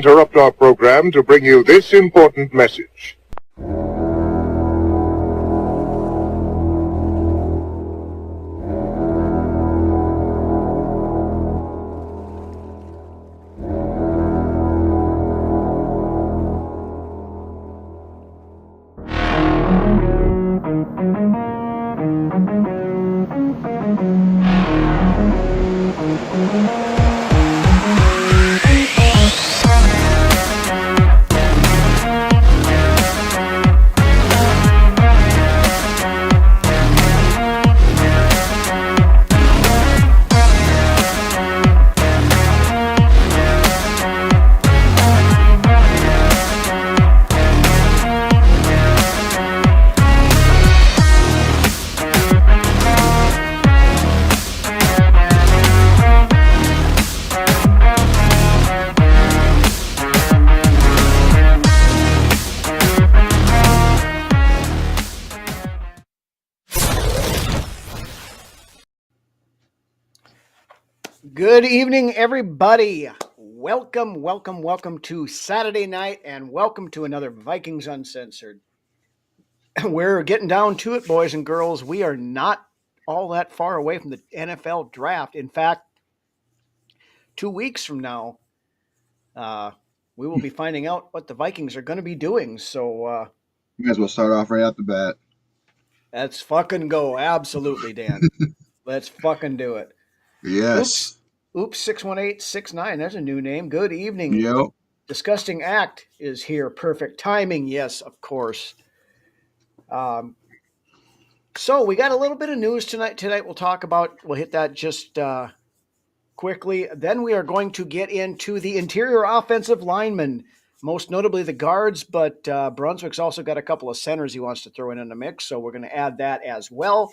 interrupt our program to bring you this important message. Good evening, everybody. Welcome to Saturday night, and welcome to another Vikings Uncensored. We're getting down to it, boys and girls. We are not all that far away from the NFL draft. In fact, 2 weeks from now, we will be finding out what the Vikings are going to be doing. So you might as well start off right out the bat. Let's fucking go. Absolutely, Dan. Let's fucking do it. Yes. Oops, 61869. There's a new name. Good evening. Yep. Disgusting Act is here. Perfect timing. Yes, of course. So we got a little bit of news tonight. We'll hit that just quickly. Then we are going to get into the interior offensive linemen, most notably the guards, but Brunswick's also got a couple of centers he wants to throw in the mix, so we're going to add that as well.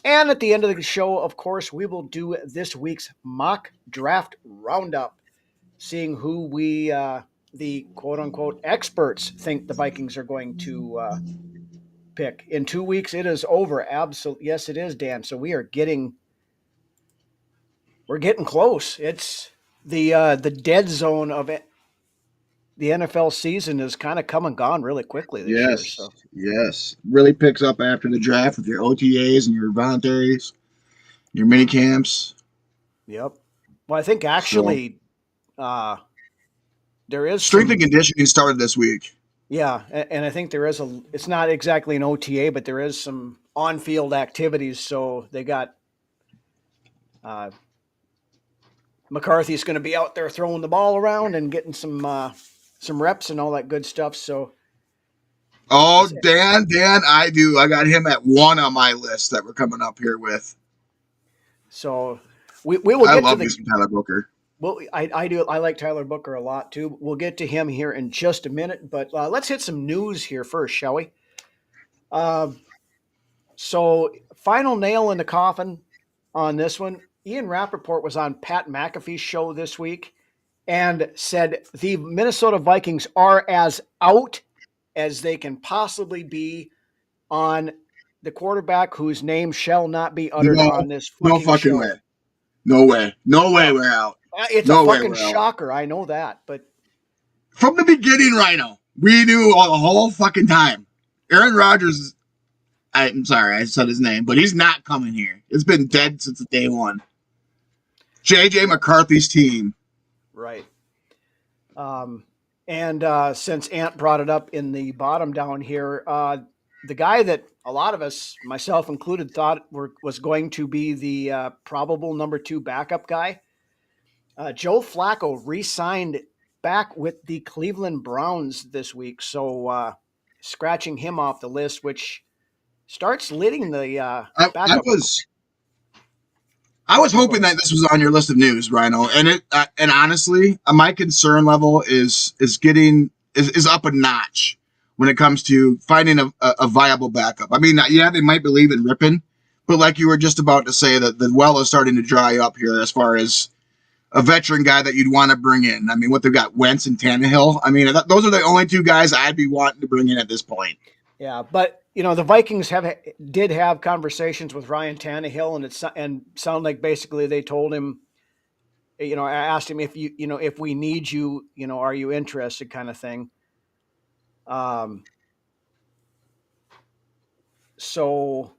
And at the end of the show, of course, we will do this week's mock draft roundup, seeing who we, the quote-unquote experts, think the Vikings are going to pick. In 2 weeks, it is over. Absolutely. Yes, it is, Dan. So we're getting close. It's the dead zone of it. The NFL season is kind of come and gone really quickly this year. So. Yes. Really picks up after the draft with your OTAs and your voluntaries, your mini camps. Yep. Well, I think actually there is strength and conditioning started this week. Yeah, and I think there is it's not exactly an OTA, but there is some on-field activities. So they got McCarthy's going to be out there throwing the ball around and getting some reps and all that good stuff. So, Dan, I got him at 1 on my list that we're coming up here with. So we will get to some Tyler Booker. Well, I do. I like Tyler Booker a lot too. We'll get to him here in just a minute, but let's hit some news here first, shall we? So final nail in the coffin on this one. Ian Rappaport was on Pat McAfee's show this week and said the Minnesota Vikings are as out as they can possibly be on the quarterback whose name shall not be uttered on this fucking show. Way. No way we're out. It's a fucking shocker. I know that, but from the beginning, Rhino, we knew all the whole fucking time. Aaron Rodgers, I'm sorry, I said his name, but he's not coming here. It's been dead since day one. JJ McCarthy's team. Right. And since Ant brought it up in the bottom down here, the guy that a lot of us, myself included, thought was going to be the probable number 2 backup guy, Joe Flacco re-signed back with the Cleveland Browns this week. So scratching him off the list, which starts leading the backup. I was hoping that this was on your list of news, Rhino, and honestly, my concern level is up a notch when it comes to finding a viable backup. I mean, yeah, they might believe in Rippon, but like you were just about to say, that the well is starting to dry up here as far as a veteran guy that you'd want to bring in. I mean, what they've got, Wentz and Tannehill. I mean, those are the only 2 guys I'd be wanting to bring in at this point. Yeah, but the Vikings did have conversations with Ryan Tannehill, and sound like basically they told him I asked him if if we need you, are you interested, kind of thing. Um, so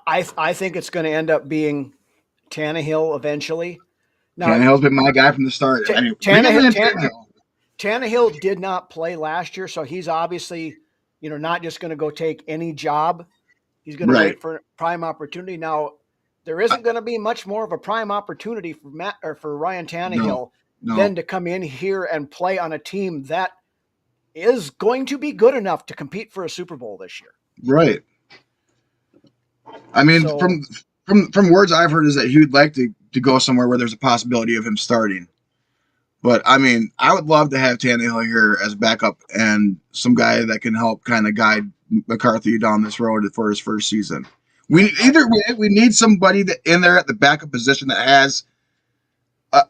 I think it's going to end up being Tannehill eventually. Now, Tannehill's been my guy from the start. I mean, bring him Tannehill, in, Tannehill. Tannehill did not play last year, so he's obviously, not just going to go take any job. He's going to Right. wait for prime opportunity. Now, there isn't going to be much more of a prime opportunity for for Ryan No, Tannehill no. than to come in here and play on a team that is going to be good enough to compete for a Super Bowl this year. Right. I mean, So, from words I've heard is that he would like to go somewhere where there's a possibility of him starting. But I mean, I would love to have Tannehill here as backup and some guy that can help kind of guide McCarthy down this road for his first season. Either way, we need somebody that in there at the backup position that has, a,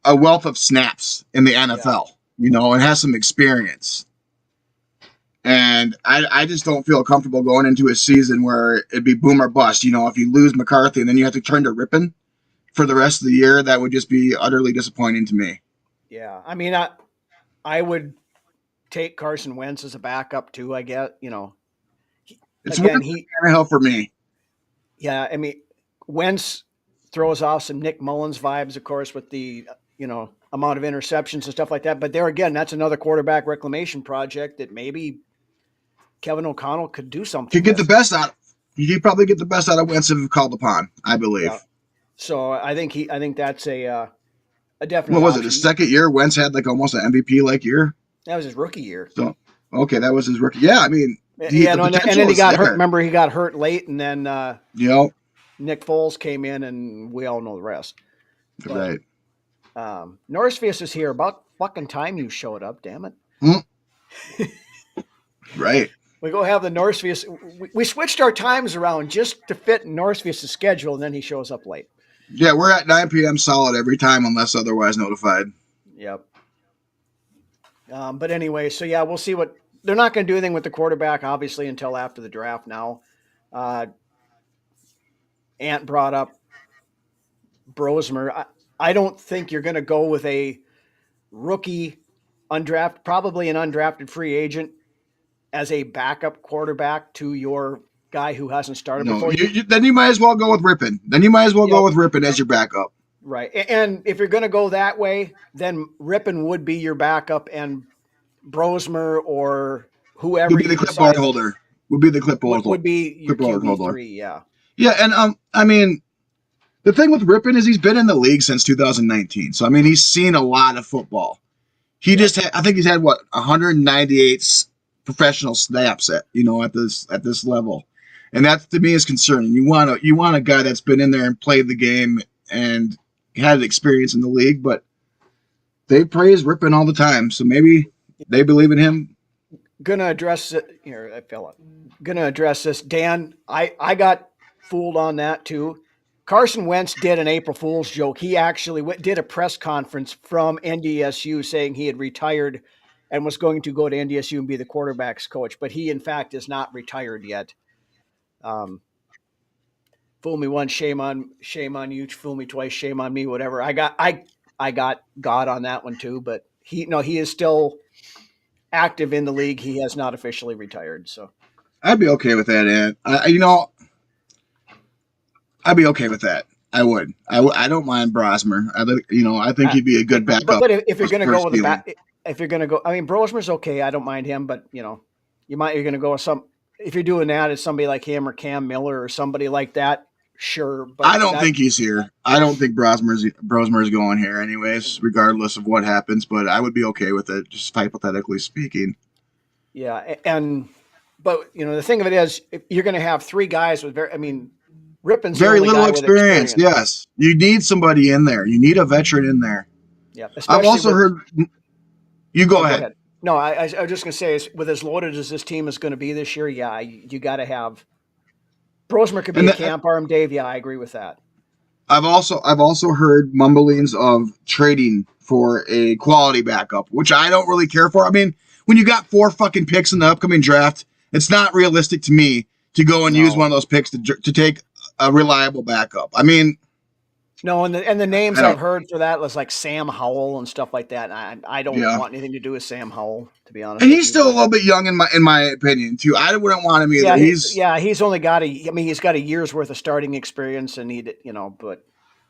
a wealth of snaps in the yeah, NFL, and has some experience. And I just don't feel comfortable going into a season where it'd be boom or bust. If you lose McCarthy and then you have to turn to Rippon for the rest of the year, that would just be utterly disappointing to me. yeah. I mean, I would take Carson Wentz as a backup too. I get, It's again, Wentz Tannehill for me. yeah. I mean, Wentz throws off some Nick Mullins vibes, of course, with the amount of interceptions and stuff like that. But there again, that's another quarterback reclamation project that maybe Kevin O'Connell could do something Could get the with. best out. You could probably get the best out of Wentz if called upon. I believe. Yeah. So I think that's a definite What was it? His option. second year, Wentz had like almost an MVP like year. That was his rookie year. So okay, that was his rookie. Yeah, I mean, Yeah, the no, and potential then he is got hurt. there. Remember, he got hurt late, and then You know, Nick Foles came in, and we all know the rest. But right? Norrisfius is here. About fucking time you showed up, damn it. Right. We go have the Norrisfius. We switched our times around just to fit Norrisfius' schedule, and then he shows up late. Yeah, we're at 9 p.m. solid every time unless otherwise notified. Yep. But anyway, so yeah, we'll see what they're not going to do anything with the quarterback, obviously, until after the draft. Now, Ant brought up Brosmer. I don't think you're going to go with a rookie, probably an undrafted free agent as a backup quarterback to your guy who hasn't started No, before. then you might as well go with Rippon. Then you might as well go with Rippon as your backup. Right. And if you're going to go that way, then Rippon would be your backup, and Brosmer or whoever Would be the clipboard holder. Would be the clipboard would be your clipboard holder. QB3, yeah. Yeah, and I mean, the thing with Rippon is he's been in the league since 2019. So I mean, he's seen a lot of football. I think he's had 198 professional snaps at this level, and that to me is concerning. You want a guy that's been in there and played the game and had experience in the league, but they praise Rippon all the time, so maybe they believe in him. Gonna address it here. I fell. Gonna address this, Dan. I got fooled on that too. Carson Wentz did an April Fool's joke. He actually did a press conference from NDSU saying he had retired and was going to go to NDSU and be the quarterback's coach, but he in fact is not retired yet. Fool me once, shame on you. Fool me twice, shame on me. Whatever. I got God on that one too, but he is still active in the league. He has not officially retired. So I'd be okay with that, Ed. I'd be okay with that. I would. I don't mind Brosmer. I think he'd be a good backup. But if you're going to go with if you're going to go, I mean, Brosmer's okay. I don't mind him, but you're going to go with if you're doing that, it's somebody like him or Cam Miller or somebody like that. Sure. But I don't think he's here. I don't think Brosmer's going here anyways, regardless of what happens, but I would be okay with it, just hypothetically speaking. Yeah. But the thing of it is, if you're going to have three guys with Rippon's very little experience. Yes. You need somebody in there. You need a veteran in there. Yeah. I've also heard. You go ahead. No, I was just going to say, with as loaded as this team is going to be this year, yeah, you got to have. Brosmer could be a camp arm, Dave. Yeah, I agree with that. I've also heard mumblings of trading for a quality backup, which I don't really care for. I mean, when you got 4 fucking picks in the upcoming draft, it's not realistic to me to go and use one of those picks to take a reliable backup. I mean, No, and the names I I've don't. heard for that was like Sam Howell and stuff like that. And I don't Yeah, want anything to do with Sam Howell, to be honest and with he's you. still a But little bit young in my opinion too. I wouldn't want him either. yeah, He's he's only got he's got a year's worth of starting experience, and but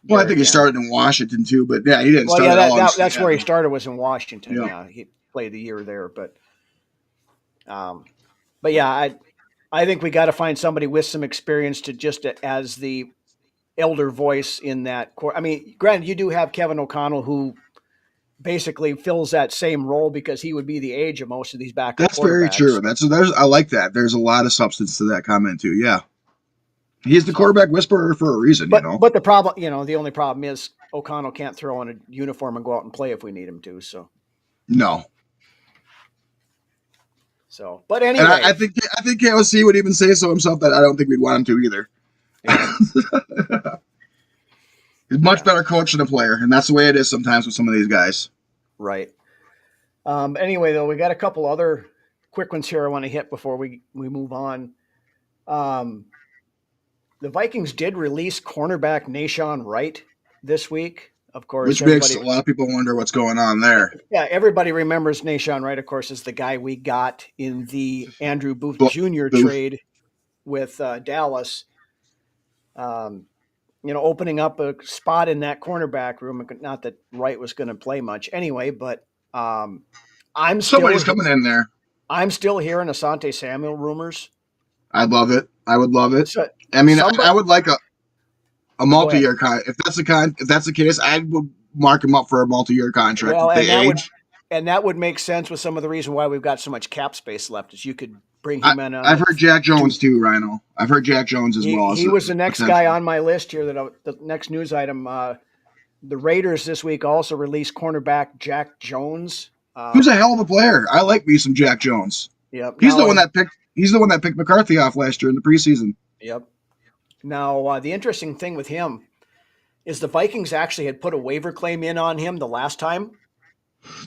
well, I there think he again, started in Washington too, but yeah, he didn't well, start yeah, at all in that's where he Seattle. started was in Washington. Yeah, Yeah, he played the year there, um, but yeah, I think we got to find somebody with some experience to just as the elder voice in that core. I mean, granted, you do have Kevin O'Connell who basically fills that same role because he would be the age of most of these backup that's very quarterbacks. true. There's I like that. There's a lot of substance to that comment too. Yeah, he's the So, quarterback whisperer for a reason. You know. but the problem, the only problem is O'Connell can't throw on a uniform and go out and play if we need him to. No, But and anyway, I think KOC would even say so himself that I don't think we'd want him to either. yeah, He's much yeah, better coach than a player, and that's the way it is sometimes with some of these guys. right. Anyway, though, we got a couple other quick ones here I want to hit before we move on. Um, the Vikings did release cornerback Nashawn Wright this week. Of course, Which makes a lot of people wonder what's going on there. everybody remembers Nashawn Wright, of course, is the guy we got in the Andrew Booth Bo- Jr. Booth. trade with Dallas. Um, opening up a spot in that cornerback room. Not that Wright was going to play much anyway, but I'm still Somebody's coming in there. I'm still hearing Asante Samuel rumors. I'd love it. I would love it. So I mean, somebody I would like a go ahead. multi-year con. If that's the case, I would mark him up for a multi-year contract Well, at the age. and that would make sense with some of the reason why we've got so much cap space left is you could bring I, him in on I've a heard Jack two. Jones too, Rhino. I've heard Jack Jones as well as He was the a next guy potential. on my list here. The next news item. The Raiders this week also released cornerback Jack Jones. Who's a hell of a player? I like me some Jack Jones. Yep. He's the Now, one that picked. He's the one that picked McCarthy off last year in the preseason. yep. Now, the interesting thing with him is the Vikings actually had put a waiver claim in on him the last time,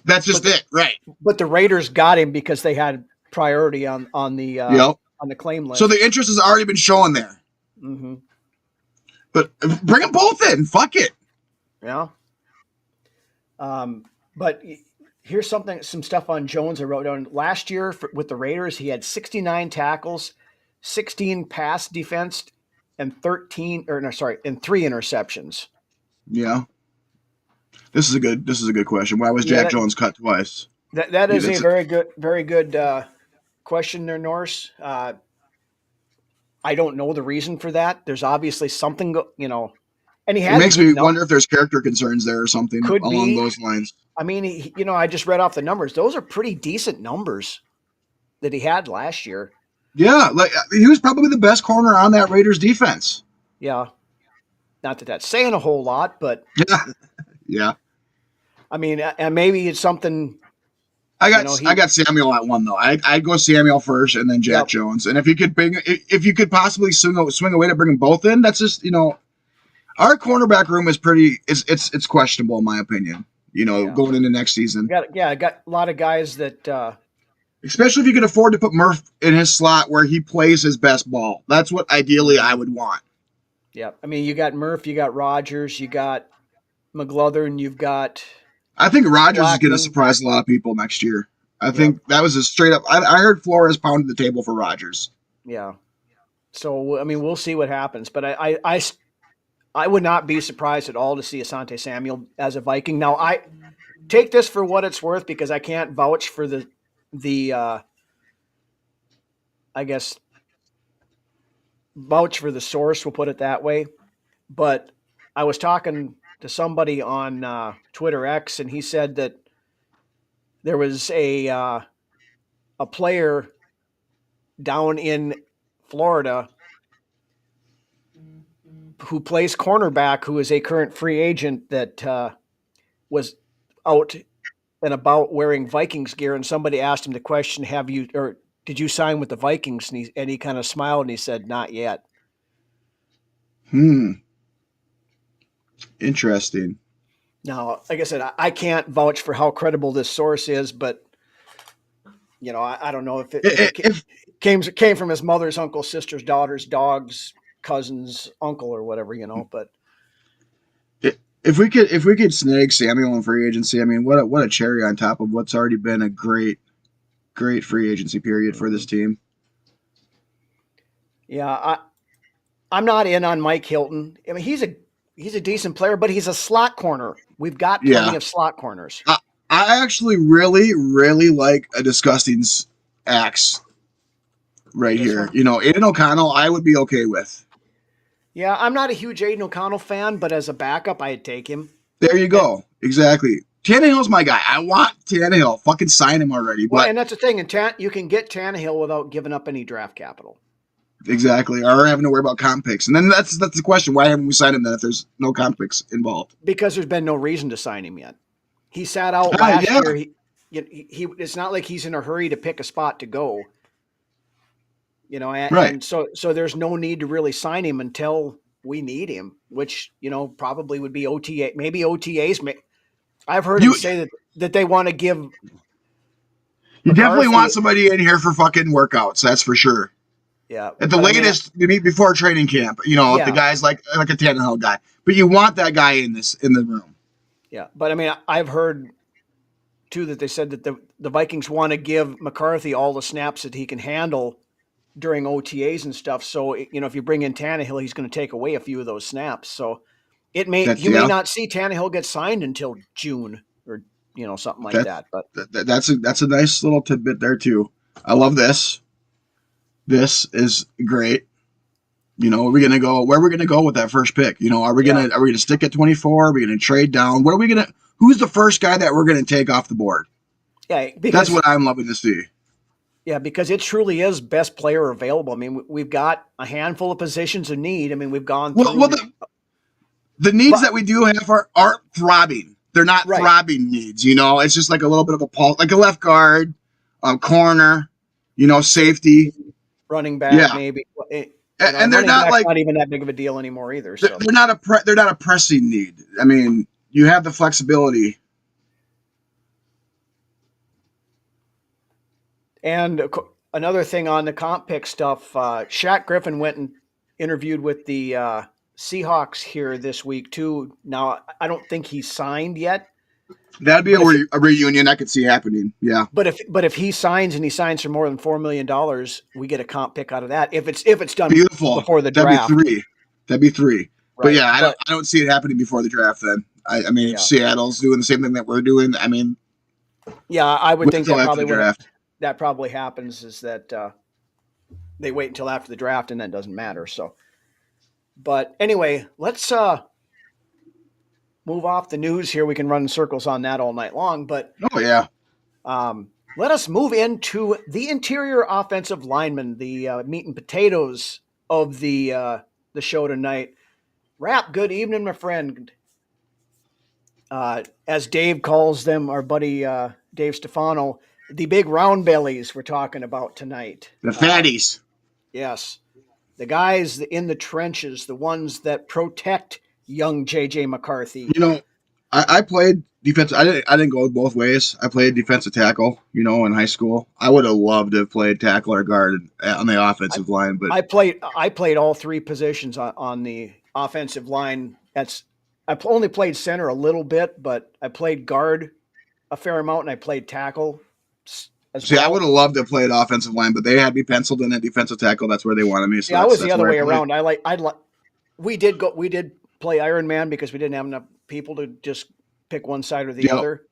That's just but it, right? but the Raiders got him because they had priority Yep. on the claim So list. the interest has already been shown there. Mm-hmm. But bring them both in. Fuck it. Yeah. But here's some stuff on Jones I wrote down. Last year with the Raiders, he had 69 tackles, 16 pass defense, and 13 or no, sorry, and 3 interceptions. Yeah. This is a good question. Why was Yeah, Jack Jones cut twice? that Yeah, is a very good question there, Norse. I don't know the reason for that. There's obviously something, and he it had makes good me wonder if there's character concerns there or something could along be. those lines. I mean, I just read off the numbers. Those are pretty decent numbers that he had last year. Yeah, like he was probably the best corner on that Raiders defense. Yeah. Not that that's saying a whole lot, but Yeah, yeah. I mean, and maybe it's something, I got Samuel at one though. I'd go Samuel first and then Jack yep, Jones. And if you could possibly swing a way to bring them both in, that's just our cornerback room is pretty. It's questionable in my opinion. yeah. Going into next season, I got a lot of guys that, especially if you can afford to put Murph in his slot where he plays his best ball. That's what ideally I would want. yeah. I mean, you got Murph, you got Rogers, you got McGlothern, you've got I think Rodgers is going to Blackman. surprise a lot of people next year. I Yep, think that was a straight up. I heard Flores pounded the table for Rodgers. yeah. So I mean, we'll see what happens, but I would not be surprised at all to see Asante Samuel as a Viking. Now, I take this for what it's worth because I can't vouch for the I guess vouch for the source. We'll put it that way. But I was talking to somebody on Twitter X, and he said that there was a player down in Florida who plays cornerback, who is a current free agent that was out and about wearing Vikings gear, and somebody asked him the question, "Have you or did you sign with the Vikings?" And he kind of smiled and he said, "Not yet." Interesting. Now, like I said, I can't vouch for how credible this source is, but I don't know if it If came from his mother's uncle, sister's daughter's dog's cousin's uncle or whatever, but if we could snag Samuel in free agency, I mean, what a cherry on top of what's already been a great free agency period for this team. Yeah, I'm not in on Mike Hilton. I mean, he's a decent player, but he's a slot corner. We've got plenty Yeah, of slot corners. I actually really like a disgusting's axe right This here. one. You know, Aiden O'Connell, I would be okay with. Yeah, I'm not a huge Aiden O'Connell fan, but as a backup, I'd take him. There you And go. Exactly. Tannehill's my guy. I want Tannehill. Fucking sign him already. well, But and that's the thing. And you can get Tannehill without giving up any draft capital exactly, or having to worry about comp picks. And then that's the question. Why haven't we signed him then if there's no comp picks involved? because there's been no reason to sign him yet. He sat out last Yeah. year. He it's not like he's in a hurry to pick a spot to go. You know, Right. and so there's no need to really sign him until we need him, which probably would be OTA, maybe OTAs. I've heard him You say that they want to give you definitely McCarthy. want somebody in here for fucking workouts. That's for sure. Yeah, At the but I mean, latest, maybe before training camp. You know, if the yeah, guy's like a Tannehill guy, but you want that guy in the room. yeah. But I mean, I've heard too that they said that the Vikings want to give McCarthy all the snaps that he can handle during OTAs and stuff. So if you bring in Tannehill, he's going to take away a few of those snaps. So That's you may yeah. not see Tannehill get signed until June or something like that. But That's a nice little tidbit there too. I love this. This is great. You know, where we're gonna go with that first pick? You know, are we gonna stick at 24? Are we gonna trade down? Who's the first guy that we're gonna take off the board? yeah, That's what I'm loving to see. Yeah, because it truly is best player available. I mean, we've got a handful of positions of need. I mean, we've gone through. Well, the needs that we do have aren't throbbing. They're not right. throbbing needs. You know, it's just like a little bit of a pulse, like a left guard, corner, safety, running back, yeah. Maybe. And they're not not even that big of a deal anymore either. So they're not a pressing need. I mean, you have the flexibility. And another thing on the comp pick stuff, Shaq Griffin went and interviewed with the Seahawks here this week too. Now, I don't think he's signed yet. That'd be a reunion I could see happening. Yeah. But if he signs and he signs for more than $4 million, we get a comp pick out of that. If it's done beautiful before the draft. That'd be three. Right. But yeah, I don't see it happening before the draft then. I mean, if Seattle's doing the same thing that we're doing, I mean, yeah, I would think that probably happens is that they wait until after the draft and then it doesn't matter. So, but anyway, let's move off the news here. We can run in circles on that all night long, but let us move into the interior offensive lineman, the meat and potatoes of the show tonight. Rap, good evening, my friend. As Dave calls them, our buddy Dave Stefano, the big round bellies we're talking about tonight. The fatties. Yes. The guys in the trenches, the ones that protect young J.J. McCarthy. You know, I played defense. I didn't go both ways. I played defensive tackle, in high school. I would have loved to have played tackle or guard on the offensive line. But I played all three positions on the offensive line. I only played center a little bit, but I played guard a fair amount, and I played tackle as well. I would have loved to play offensive line, but they had me penciled in at defensive tackle. That's where they wanted me. So I was the other way around. We did play Iron Man because we didn't have enough people to just pick one side or the other.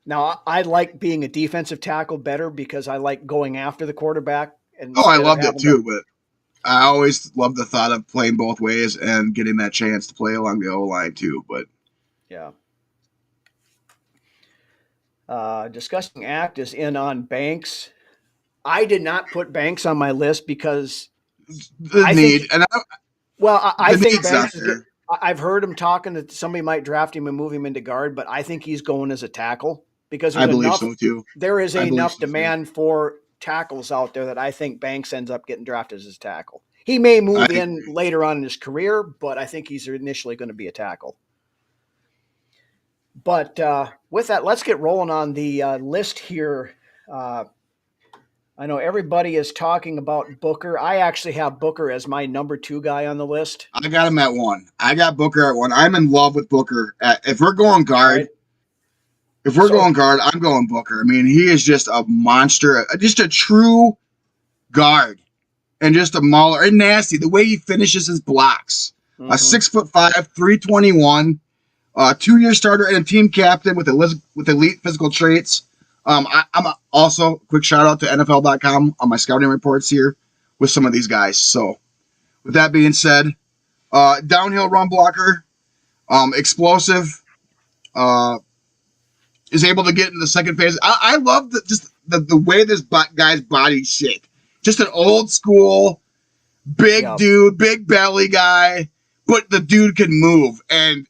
Now I like being a defensive tackle better because I like going after the quarterback. I loved it too, but I always loved the thought of playing both ways and getting that chance to play along the O-line too. But yeah. Disgusting Act is in on Banks. I did not put Banks on my list because I think Banks is good. I've heard him talking that somebody might draft him and move him into guard, but I think he's going as a tackle because I believe so too. There is enough demand for tackles out there that I think Banks ends up getting drafted as a tackle. He may move in later on in his career, but I think he's initially going to be a tackle. But with that, let's get rolling on the list here. I know everybody is talking about Booker. I actually have Booker as my number 2 guy on the list. I got him at 1. I got Booker at 1. I'm in love with Booker. If we're going All right. guard, So, I'm going Booker. I mean, he is just a monster, just a true guard, and just a mauler and nasty. The way he finishes his blocks, a mhm. 6'5", 321, 2-year starter and a team captain with elite physical traits. I'm also quick shout out to NFL.com on my scouting reports here with some of these guys. So with that being said, downhill run blocker, explosive, uh, is able to get in the second phase. I love the way this guy's body shaped. Just an old school big Yeah. dude, big belly guy, but the dude can move, and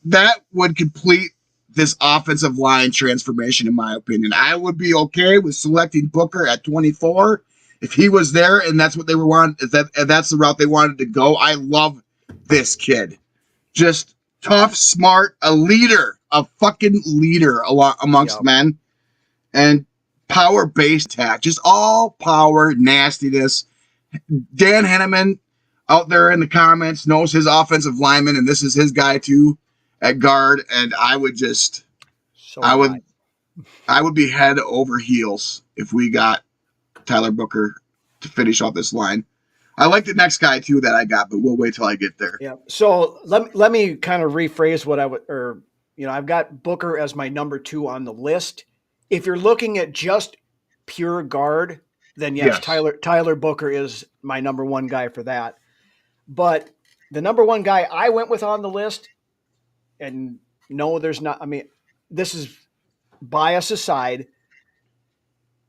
that would complete this offensive line transformation, in my opinion. I would be okay with selecting Booker at 24 if he was there, and that's what they were wanting. If that's the route they wanted to go. I love this kid. Just tough, smart, a leader, a fucking leader amongst Yeah. men, and power based attack. Just all power, nastiness. Dan Henneman out there in the comments knows his offensive lineman, and this is his guy too at guard. And So I do I. would, I would be head over heels if we got Tyler Booker to finish off this line. I like the next guy too that I got, but we'll wait till I get there. Yeah. So let me kind of rephrase what I would, or I've got Booker as my number 2 on the list. If you're looking at just pure guard, then yes, Yes, Tyler Booker is my number 1 guy for that. But the number 1 guy I went with on the list, and no, there's not. I mean, this is bias aside.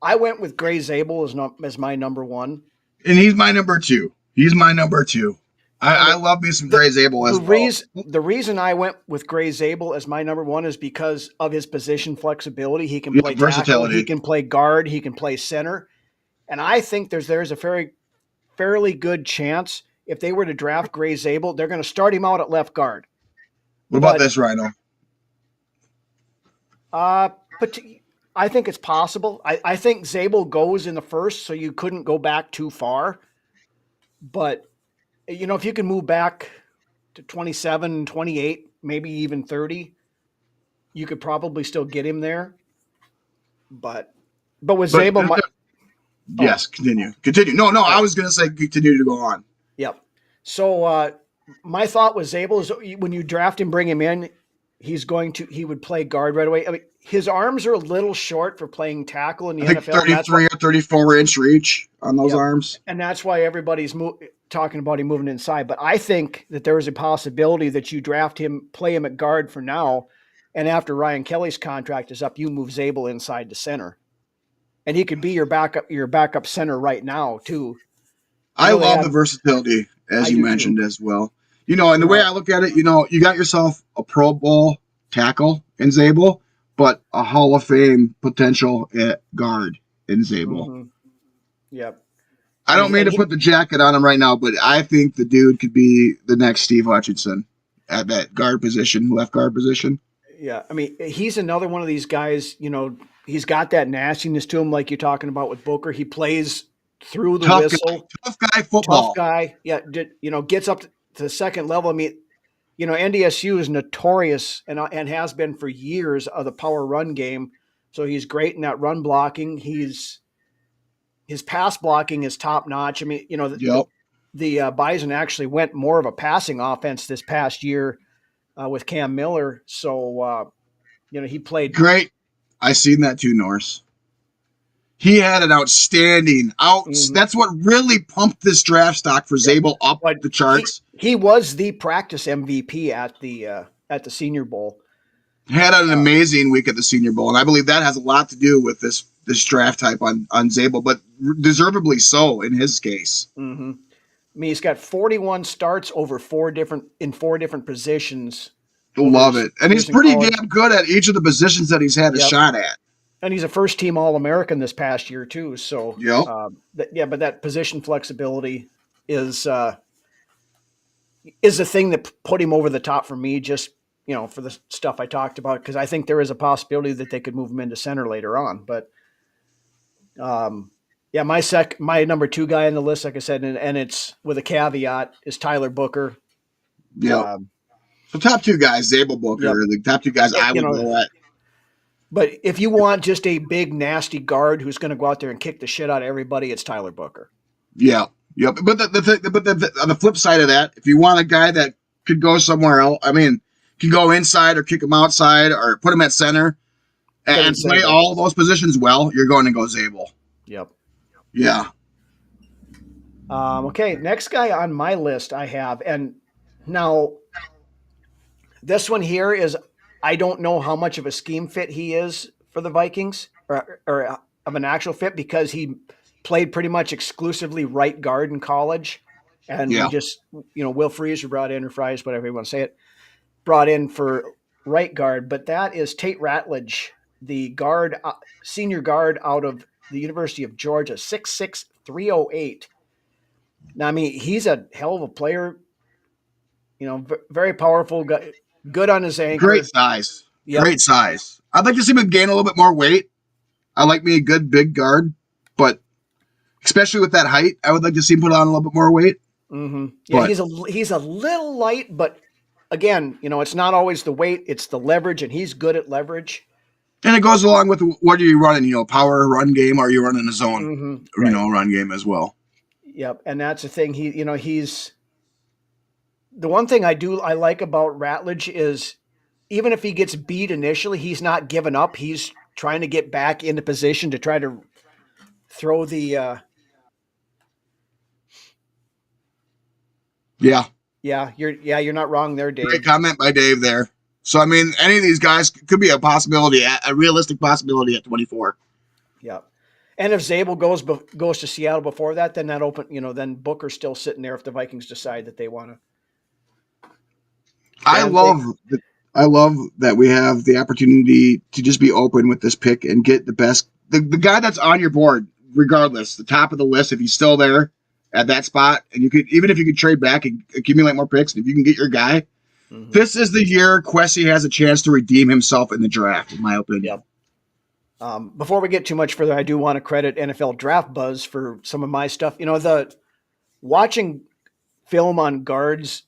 I went with Gray Zabel as my number 1. and he's my number 2. He's my number 2. I I mean, love me some the Gray Zabel as well. the reason I went with Gray Zabel as my number 1 is because of his position flexibility. He can Yeah, play tackle, he versatility. can play guard, he can play center, and I think there's a fairly good chance if they were to draft Gray Zabel, they're going to start him out at left guard. What about But this, Rhino? but I think it's possible. I think Zabel goes in the first, so you couldn't go back too far. But if you can move back to 27, 28, maybe even 30, you could probably still get him there. But with But Zabel, oh, yes, continue. No, all I right, was gonna say continue to go on. yep. So my thought was Zabel is when you draft him, bring him in, he would play guard right away. I mean, his arms are a little short for playing tackle in the I think NFL, and that's why, 33 or 34-inch reach on those yep, arms. and that's why everybody's talking about him moving inside. But I think that there is a possibility that you draft him, play him at guard for now, and after Ryan Kelly's contract is up, you move Zabel inside to center, and he could be your backup center right now too. I I know they love the have. versatility, as I you do too. mentioned as well. And the way I look at it, you got yourself a Pro Bowl tackle in Zabel, but a Hall of Fame potential at guard in Zabel. Mm-hmm. Yep. I don't mean And to he, put the jacket on him right now, but I think the dude could be the next Steve Hutchinson at that guard position, left guard position. yeah. I mean, he's another one of these guys. He's got that nastiness to him, like you're talking about with Booker. He plays through the Tough guy, whistle, tough guy tough football. guy. Yeah. Gets up to the second level. I mean, NDSU is notorious and has been for years of the power run game. So he's great in that run blocking. His pass blocking is top notch. I mean, Yep. the Bison actually went more of a passing offense this past year with Cam Miller. So he played. Great. I seen that too, Norse. He had an outstanding out. Mhm. That's what really pumped this draft stock for Yep. Zabel up But the he charts. he was the practice MVP at the Senior Bowl. Had an Uh, amazing week at the Senior Bowl, and I believe that has a lot to do with this draft type on Zabel, but deservedly so in his case. mm-hmm. I mean, he's got 41 starts over four different positions over Love his it, and he's years in pretty college. damn good at each of the positions that he's had a Yep. shot at. And he's a first team All American this past year too. So Yep. but that position flexibility is the thing that put him over the top for me. Just for the stuff I talked about, because I think there is a possibility that they could move him into center later on. But Yeah, my number two guy on the list, like I said, and it's with a caveat, is Tyler Booker. Yep. Um, So top two guys, Zabel yep. Booker, the top two guys I You would know, go at. but if you want just a big nasty guard who's going to go out there and kick the shit out of everybody, it's Tyler Booker. Yeah. Yep. But on the flip side of that, if you want a guy that could go somewhere else, I mean, can go inside or kick him outside or put him at center Then and it's play Zabel. all of those positions well, you're going to go Zabel. Yep. Yeah. Okay, next guy on my list I have, and now this one here is I don't know how much of a scheme fit he is for the Vikings or of an actual fit because he played pretty much exclusively right guard in college. And we Yeah. just, Will Freeze brought in, or Fries, whatever you want to say it, brought in for right guard. But that is Tate Ratledge, the guard, senior guard out of the University of Georgia, 6'6", 308. Now, I mean, he's a hell of a player, very powerful, good on his Great anchor. size. Yep. Great size. I'd like to see him gain a little bit more weight. I like me a good big guard, but especially with that height, I would like to see him put on a little bit more weight. Mm-hmm. Yeah, But he's a little light, but again, it's not always the weight; it's the leverage, and he's good at leverage. and it goes along with what are you running? Power run game, or are you running a zone? Mm-hmm. Right. Run game as well. Yep, and that's the thing. He's the one thing I like about Ratledge is even if he gets beat initially, he's not giving up. He's trying to get back into position to try to throw the. Yeah. You're not wrong there, Dave. Great comment by Dave there. So I mean, any of these guys could be a possibility, a realistic possibility at 24. Yeah. And if Zabel goes to Seattle before that, then then Booker's still sitting there if the Vikings decide that they want to. I love that we have the opportunity to just be open with this pick and get the best, the guy that's on your board, regardless, the top of the list, if he's still there at that spot, and you could, even if you could trade back and accumulate more picks, if you can get your guy, this is the year Quessy has a chance to redeem himself in the draft, in my opinion. Yep. Before we get too much further, I do want to credit NFL Draft Buzz for some of my stuff. The watching film on guards.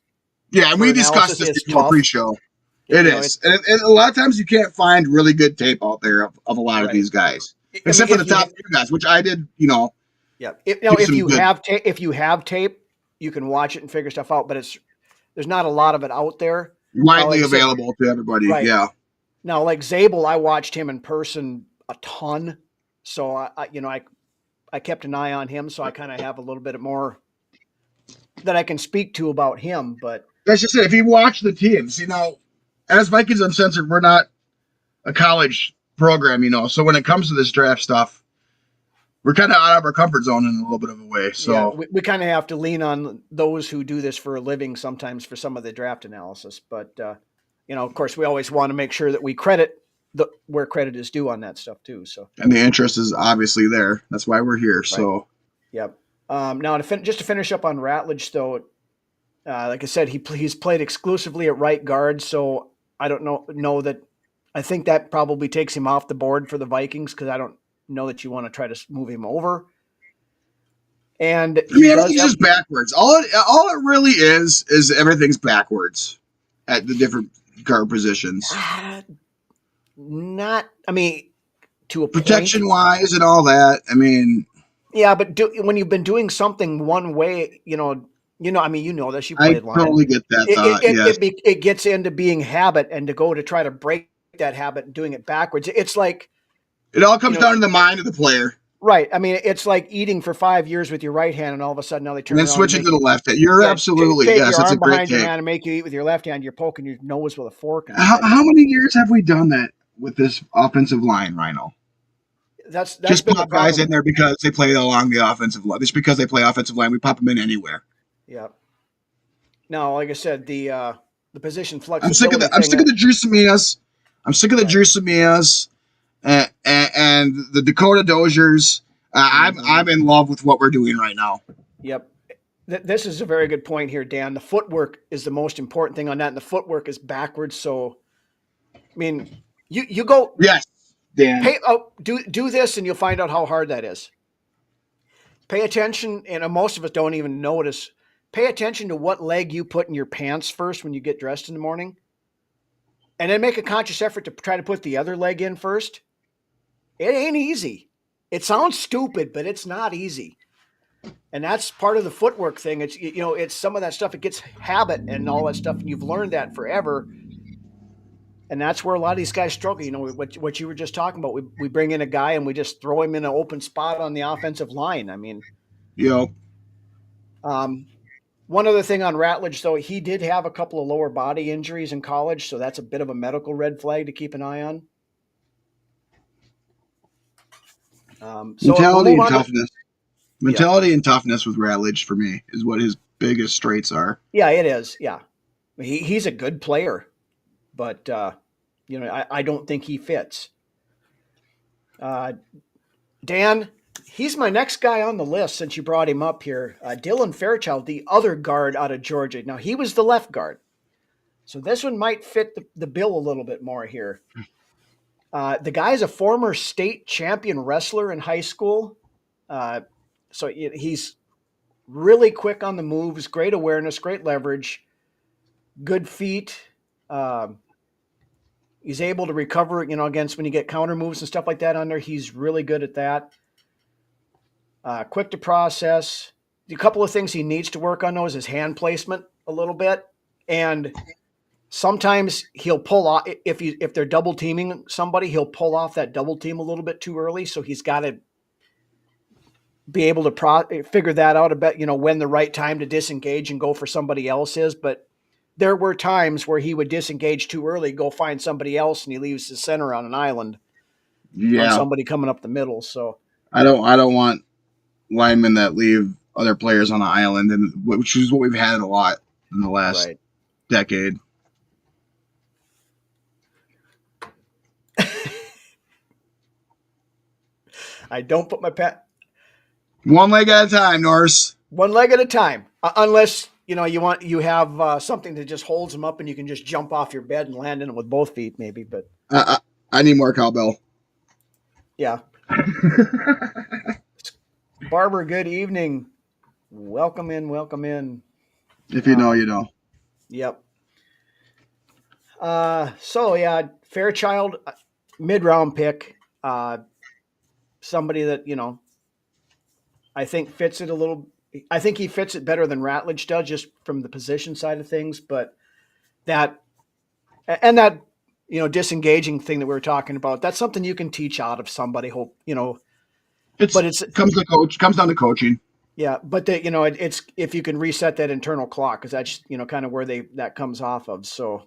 Yeah, and we discussed this before pre-show. It is. And a lot of times you can't find really good tape out there of a lot of these guys. Except for the top few guys, which I did, Yeah. If you have tape, you can watch it and figure stuff out, but there's not a lot of it out there. Widely available to everybody. Right. Yeah. Now, like Zabel, I watched him in person a ton. So I kept an eye on him. So I kind of have a little bit more that I can speak to about him, but that's just it. If you watch the teams, as Vikings Uncensored, we're not a college program, so when it comes to this draft stuff, we're kind of out of our comfort zone in a little bit of a way. So yeah, we kind of have to lean on those who do this for a living sometimes for some of the draft analysis. But, of course, we always want to make sure that we credit where credit is due on that stuff too. So, and the interest is obviously there. That's why we're here. Right. So, yep. Now just to finish up on Ratledge, though, like I said, he's played exclusively at right guard. So I don't know that. I think that probably takes him off the board for the Vikings because I don't know that you want to try to move him over. And I think it's just backwards. All it really is everything's backwards at the different guard positions. To a protection wise and all that. I mean, yeah, but when you've been doing something one way, you know this. You played line. I totally get that thought. Yes. It gets into being habit, and to try to break that habit and doing it backwards, it's like it all comes down to the mind of the player. Right. I mean, it's like eating for 5 years with your right hand, and all of a sudden now they turn and then switching to the left hand. You're absolutely take yes. Your That's arm a great behind take. your hand and make you eat with your left hand. You're poking your nose with a fork. How many years have we done that with this offensive line, Rhino? That's just pop guys in there because they play along the offensive line. Just because they play offensive line, we pop them in anywhere. Yeah. Now, like I said, the position flexibility. I'm sick of the Drew Samias. I'm sick of the Drew Samias and the Dakota Doziers. I'm in love with what we're doing right now. Yep. This is a very good point here, Dan. The footwork is the most important thing on that, and the footwork is backwards. So, I mean, you go. Yes, Dan. Do this, and you'll find out how hard that is. Pay attention, and most of us don't even notice. Pay attention to what leg you put in your pants first when you get dressed in the morning, and then make a conscious effort to try to put the other leg in first. It ain't easy. It sounds stupid, but it's not easy. And that's part of the footwork thing. It's it's some of that stuff. It gets habit and all that stuff, and you've learned that forever. And that's where a lot of these guys struggle. What you were just talking about. We bring in a guy and we just throw him in an open spot on the offensive line. I mean, Yep. One other thing on Ratledge, though, he did have a couple of lower body injuries in college, so that's a bit of a medical red flag to keep an eye on. So Mentality we'll and toughness. Mentality and toughness with Ratledge for me is what his biggest traits are. Yeah, it is. Yeah, he's a good player, but I don't think he fits. Dan, he's my next guy on the list since you brought him up here. Dylan Fairchild, the other guard out of Georgia. Now, he was the left guard. So this one might fit the bill a little bit more here. The guy's a former state champion wrestler in high school. So he's really quick on the moves, great awareness, great leverage, good feet. He's able to recover, against when you get counter moves and stuff like that on there. He's really good at that. Quick to process. A couple of things he needs to work on, though, is his hand placement a little bit. And sometimes he'll pull off, if they're double teaming somebody, he'll pull off that double team a little bit too early. So he's got to be able to figure that out a bit, when the right time to disengage and go for somebody else is. But there were times where he would disengage too early, go find somebody else, and he leaves his center on an island on somebody coming up the middle. So I don't want linemen that leave other players on the island, and which is what we've had a lot in the last decade. I don't put my pet one leg at a time, Norris. One leg at a time, unless you have something that just holds them up and you can just jump off your bed and land in it with both feet, maybe. But I need more cowbell. Yeah. Barbara, good evening. Welcome in. If you know, you know. Yep. Fairchild, mid-round pick. Somebody that, I think fits it a little. I think he fits it better than Ratledge does, just from the position side of things. But that disengaging thing that we were talking about, that's something you can teach out of somebody. Comes down to coaching. Yeah, but it's if you can reset that internal clock, because that's kind of where that comes off of. So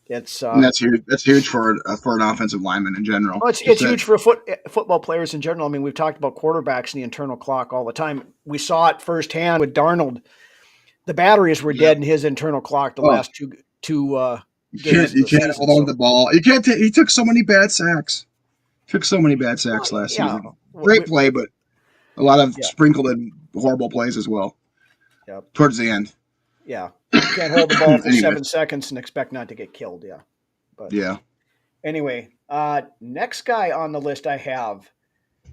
it's and that's huge. That's huge for an offensive lineman in general. Well, it's huge for football players in general. I mean, we've talked about quarterbacks and the internal clock all the time. We saw it firsthand with Darnold. The batteries were dead in his internal clock the last two games. You can't hold on to the ball. You can't. He took so many bad sacks. Last season. Great play, but a lot of sprinkled in horrible plays as well. Yep. Towards the end. Yeah. You can't hold the ball for 7 seconds and expect not to get killed. Yeah. But anyway, next guy on the list I have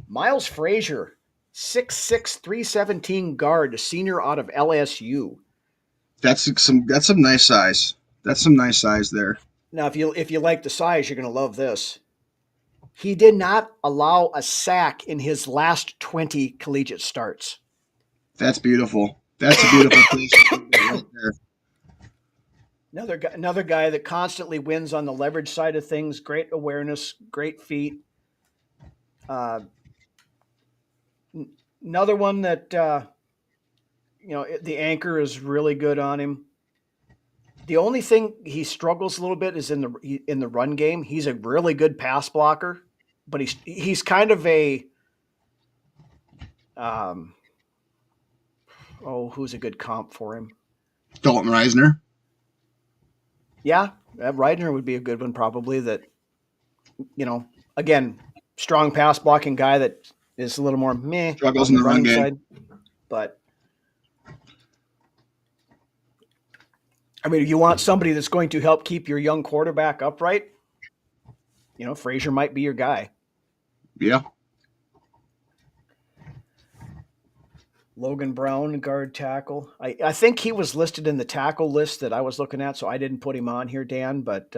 Miles Frazier, 6'6", 317 guard, a senior out of LSU. That's some nice size. That's some nice size there. Now, if you like the size, you're going to love this. He did not allow a sack in his last 20 collegiate starts. That's beautiful. That's a beautiful place right there. Another guy that constantly wins on the leverage side of things. Great awareness, great feet. Another one that the anchor is really good on him. The only thing he struggles a little bit is in the run game. He's a really good pass blocker, but he's kind of a who's a good comp for him? Dalton Reisner. Yeah, Reisner would be a good one probably. That again, strong pass blocking guy that is a little more meh. Struggles in the run game. Side, but. I mean, if you want somebody that's going to help keep your young quarterback upright, Frazier might be your guy. Yeah. Logan Brown, guard tackle. I think he was listed in the tackle list that I was looking at, so I didn't put him on here, Dan. But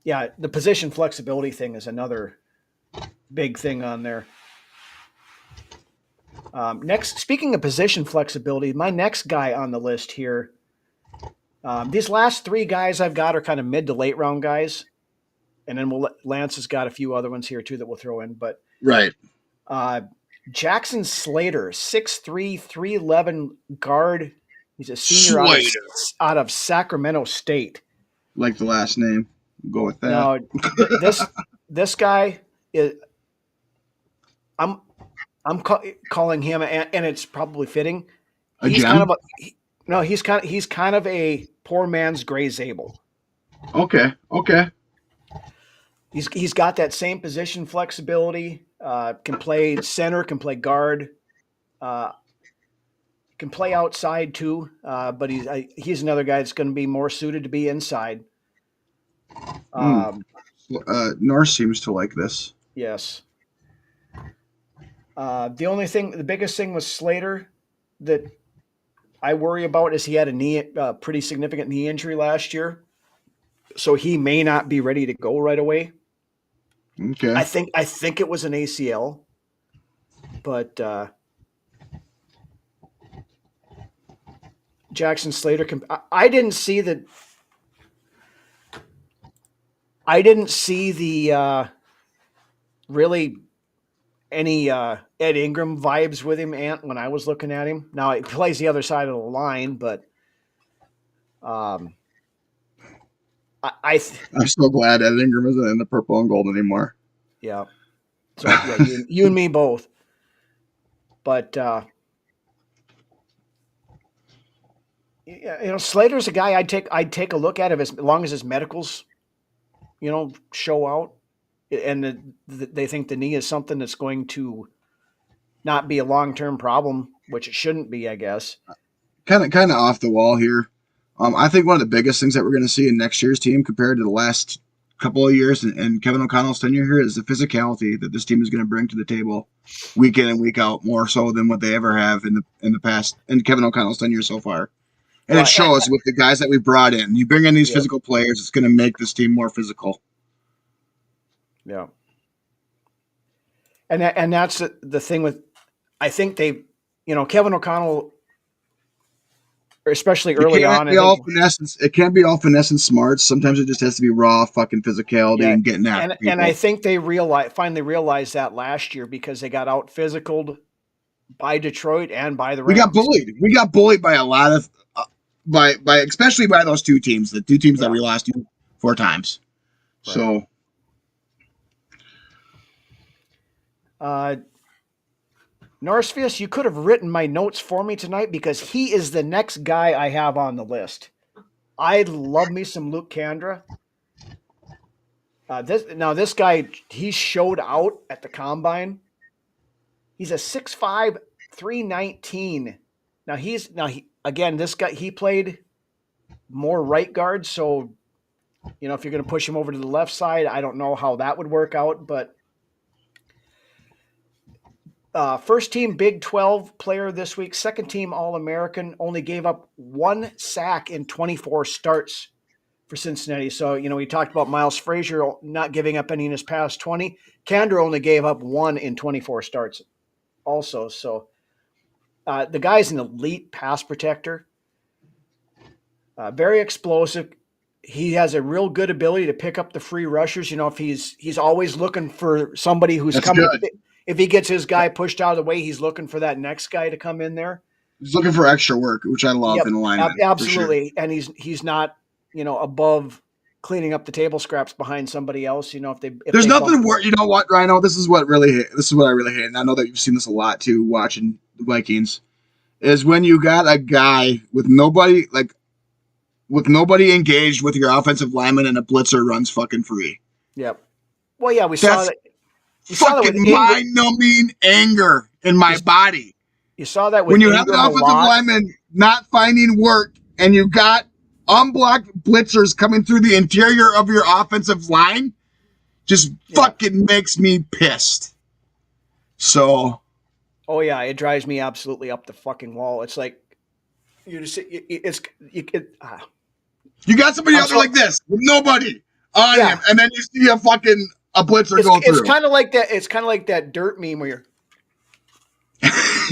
yeah, the position flexibility thing is another big thing on there. Next, speaking of position flexibility, my next guy on the list here, these last three guys I've got are kind of mid to late round guys. And then Lance has got a few other ones here too that we'll throw in. But Right. Jackson Slater, 6'3", 311 guard. He's a senior out of Sacramento State. Like the last name. We'll go with that. Now, this guy is. I'm calling him, and it's probably fitting. He's kind of a poor man's Gray Zabel. Okay. He's got that same position flexibility. Can play center, can play guard, can play outside too. But he's another guy that's going to be more suited to be inside. Norse seems to like this. Yes. The biggest thing with Slater that I worry about is he had a pretty significant knee injury last year, so he may not be ready to go right away. Okay. I think it was an ACL, but Jackson Slater I didn't see the really any Ed Ingram vibes with him, Ant, when I was looking at him. Now he plays the other side of the line, but I'm so glad Ed Ingram isn't in the purple and gold anymore. Yeah. So yeah, you and me both. But Slater's a guy I'd take a look at as long as his medicals, show out, and they think the knee is something that's going to not be a long-term problem, which it shouldn't be, I guess. Kind of off the wall here. I think one of the biggest things that we're going to see in next year's team compared to the last couple of years and Kevin O'Connell's tenure here is the physicality that this team is going to bring to the table week in and week out, more so than what they ever have in the past in Kevin O'Connell's tenure so far. And it shows with the guys that we brought in. You bring in these physical players, it's going to make this team more physical. Yeah. And that's the thing with, I think Kevin O'Connell, especially early on. It can't be all finesse and smarts. Sometimes it just has to be raw fucking physicality and getting after people. And I think they finally realized that last year because they got out physicaled by Detroit and by the Rams. We got bullied by a lot of by especially by those two teams, the two teams that we lost 4 times. Right. So Norsefius, you could have written my notes for me tonight because he is the next guy I have on the list. I love me some Luke Kandra. This guy, he showed out at the combine. He's a 6'5", 319. This guy, he played more right guard. So, if you're going to push him over to the left side, I don't know how that would work out, but first team Big 12 player this week, second team All-American, only gave up 1 sack in 24 starts for Cincinnati. So, we talked about Miles Frazier not giving up any in his past 20. Kandra only gave up 1 in 24 starts also. So the guy's an elite pass protector, very explosive. He has a real good ability to pick up the free rushers. If he's always looking for somebody who's coming. Good. If he gets his guy pushed out of the way, he's looking for that next guy to come in there. He's looking for extra work, which I love in the lineup. Absolutely. Sure. And he's not, above cleaning up the table scraps behind somebody else. There's nothing worse. You know what, Rhino? This is what I really hate. And I know that you've seen this a lot too, watching the Vikings, is when you got a guy with nobody engaged with your offensive lineman and a blitzer runs fucking free. Yep. Well, yeah, we saw that. Fucking mind-numbing anger in my body. You saw that with when you have the offensive lineman not finding work and you got unblocked blitzers coming through the interior of your offensive line, just fucking makes me pissed. So, Oh yeah, it drives me absolutely up the fucking wall. It's like you just You got somebody I'm out there so like this with nobody on him, yeah. and then you see a blitzer go It's through. kind of like that. It's kind of like that dirt meme where you're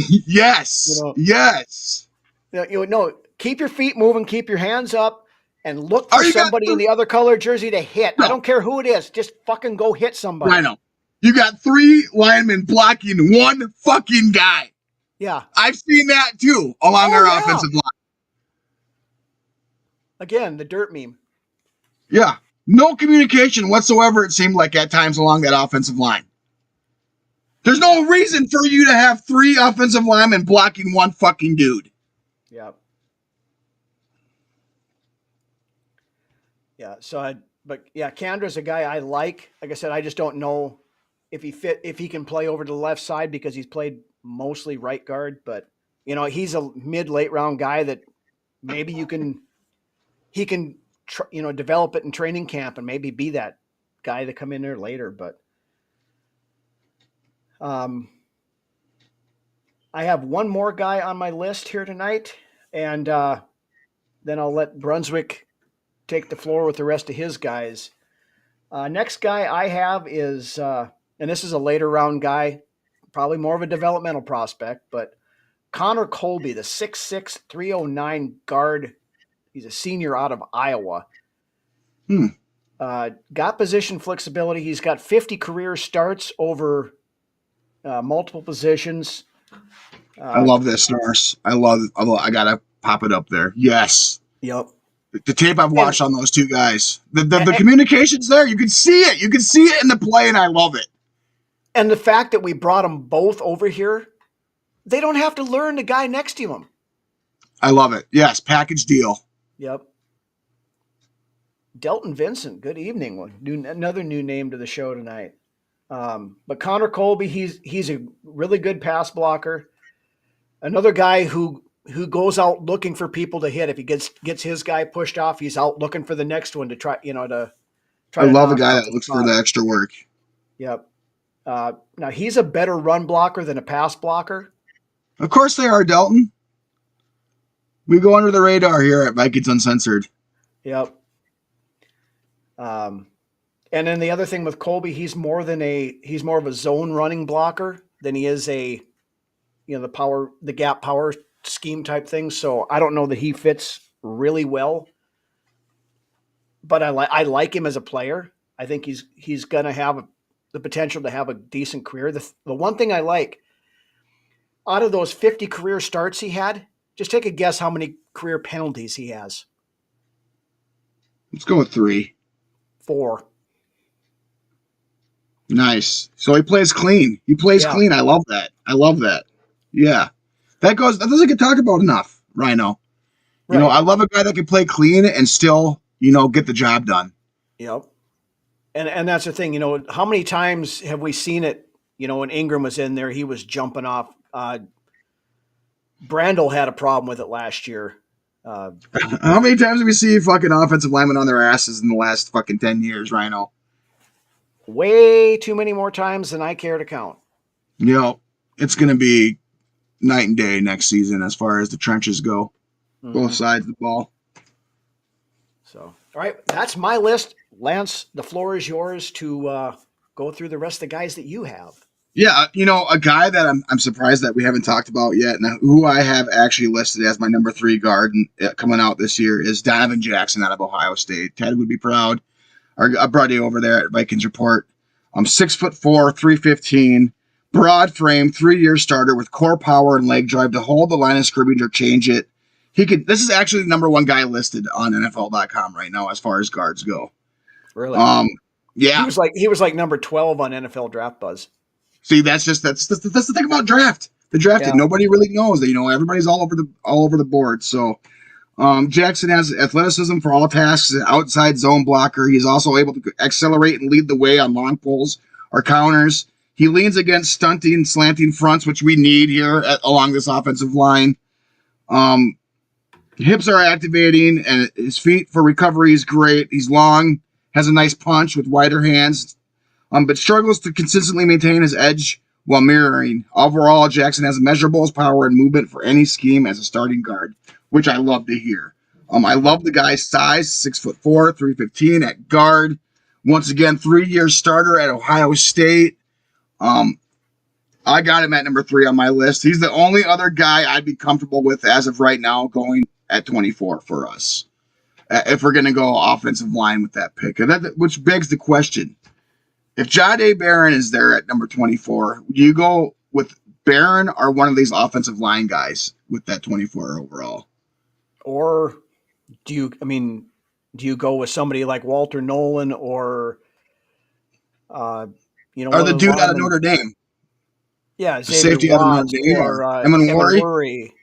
you Yes, know yes. you know keep your feet moving, keep your hands up, and look for Oh, you got somebody in the other color jersey to hit. I no, don't care who it is. Just fucking go hit somebody. Rhino. You got 3 linemen blocking one fucking guy. Yeah. I've seen that too along Oh our yeah. offensive line. Again, the dirt meme. Yeah, no communication whatsoever. It seemed like at times along that offensive line. There's no reason for you to have 3 offensive linemen blocking one fucking dude. Yeah. Yeah. So but yeah, Kandra's a guy I like. Like I said, I just don't know if he can play over to the left side because he's played mostly right guard. But he's a late round guy that maybe he can develop it in training camp and maybe be that guy to come in there later. But I have one more guy on my list here tonight, and then I'll let Brunswick take the floor with the rest of his guys. Next guy I have is, and this is a later round guy, probably more of a developmental prospect, but Connor Colby, the 6'6", 309 guard. He's a senior out of Iowa. Got position flexibility. He's got 50 career starts over multiple positions. I love this, Norris. I gotta pop it up there. Yes. Yep. The tape I've And, watched on those 2 guys. The and communication's there. You can see it. You can see it in the play, and I love it. and the fact that we brought them both over here, they don't have to learn the guy next to him. I love it. Yes, package deal. Yep. Delton Vincent, good evening. Another new name to the show tonight. But Connor Colby, he's a really good pass blocker. Another guy who goes out looking for people to hit. If he gets his guy pushed off, he's out looking for the next one to try to I love a knock guy off that the looks for spot. the extra work. Yep. Now he's a better run blocker than a pass blocker. Of course they are, Delton. We go under the radar here at Vikings Uncensored. Yep. And then the other thing with Colby, he's more of a zone running blocker than he is the gap power scheme type thing. So I don't know that he fits really well, but I like him as a player. I think he's going to have the potential to have a decent career. The one thing I like out of those 50 career starts he had, just take a guess how many career penalties he has. Let's go with 3. 4. Nice. So he plays clean. He plays Yeah. clean. I love that. Yeah. That doesn't get talked about enough, Rhino. Right. I love a guy that can play clean and still, get the job done. Yep. And that's the thing, how many times have we seen it, when Ingram was in there, he was jumping off. Brandel had a problem with it last year. How many times have we seen fucking offensive linemen on their asses in the last fucking 10 years, Rhino? Way too many more times than I care to count. It's going to be night and day next season as far as the trenches go. Mm-hmm. Both sides of the ball. So, all right, that's my list. Lance, the floor is yours to go through the rest of the guys that you have. Yeah, a guy that I'm surprised that we haven't talked about yet, now who I have actually listed as my number 3 guard coming out this year is Donovan Jackson out of Ohio State. Ted would be proud. Our buddy over there at Vikings Report. 6'4", 315, broad frame, 3-year starter with core power and leg drive to hold the line of scrimmage or change it. This is actually the number 1 guy listed on NFL.com right now as far as guards go. Really? Yeah. He was like number 12 on NFL Draft Buzz. See, that's the thing about draft. The drafting, nobody really knows that. Everybody's all over the board. So, Jackson has athleticism for all tasks, an outside zone blocker. He's also able to accelerate and lead the way on long pulls or counters. He leans against stunting, slanting fronts, which we need here along this offensive line. Hips are activating, and his feet for recovery is great. He's long, has a nice punch with wider hands, but struggles to consistently maintain his edge while mirroring. Overall, Jackson has measurables, power, and movement for any scheme as a starting guard, which I love to hear. I love the guy's size, 6'4", 315 at guard. Once again, 3-year starter at Ohio State. I got him at number 3 on my list. He's the only other guy I'd be comfortable with as of right now going at 24 for us. If we're going to go offensive line with that pick. Which begs the question. If Jahdae Barron is there at number 24, do you go with Barron or one of these offensive line guys with that 24 overall? Or do you go with somebody like Walter Nolan or, or the dude out of Notre Dame? Yeah, the Xavier safety out of Notre Watts Dame or Emin Emin Worry,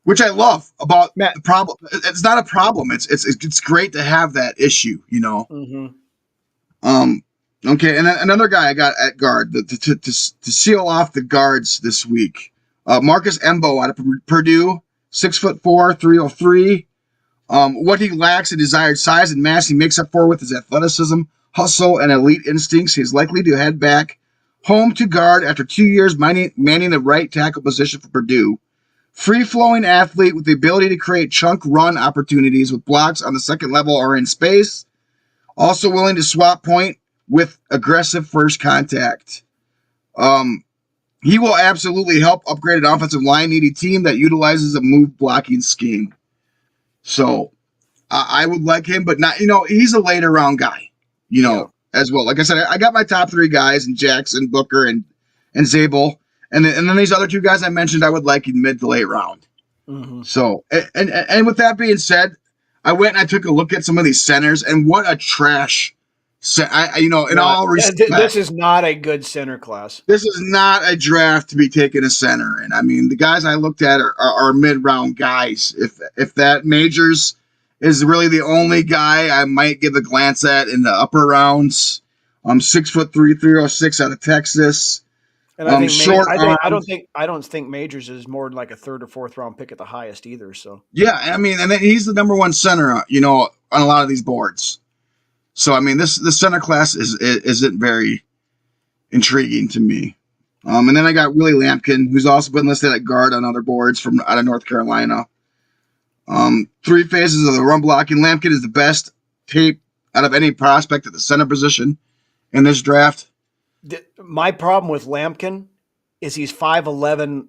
which I love about Matt. the problem. It's not a problem. It's great to have that issue, you know. Mm-hmm. Okay, and then another guy I got at guard to seal off the guards this week. Marcus Embo out of Purdue, 6'4", 303. What he lacks in desired size and mass, he makes up for with his athleticism, hustle, and elite instincts. He is likely to head back home to guard after 2 years manning the right tackle position for Purdue. Free-flowing athlete with the ability to create chunk run opportunities with blocks on the second level or in space. Also willing to swap point with aggressive first contact. He will absolutely help upgrade an offensive line needy team that utilizes a move blocking scheme. So I would like him, but not, he's a later round guy, as well. Like I said, I got my top 3 guys in Jackson, Booker, and Zabel. And then these other 2 guys I mentioned, I would like in mid to late round. Mm-hmm. So, and with that being said, I went and I took a look at some of these centers, and what a trash. All respect, this is not a good center class. This is not a draft to be taking a center in. I mean, the guys I looked at are mid-round guys. If that Majors is really the only guy I might give a glance at in the upper rounds. 6'3", 306 out of Texas. And I think short. I don't think Majors is more than like a 3rd or 4th round pick at the highest either. So yeah, I mean, and then he's the number 1 center, on a lot of these boards. So I mean, this center class isn't very intriguing to me. And then I got Willie Lampkin, who's also been listed at guard on other boards from out of North Carolina. 3 phases of the run blocking. Lampkin is the best tape out of any prospect at the center position in this draft. My problem with Lampkin is he's 5'11",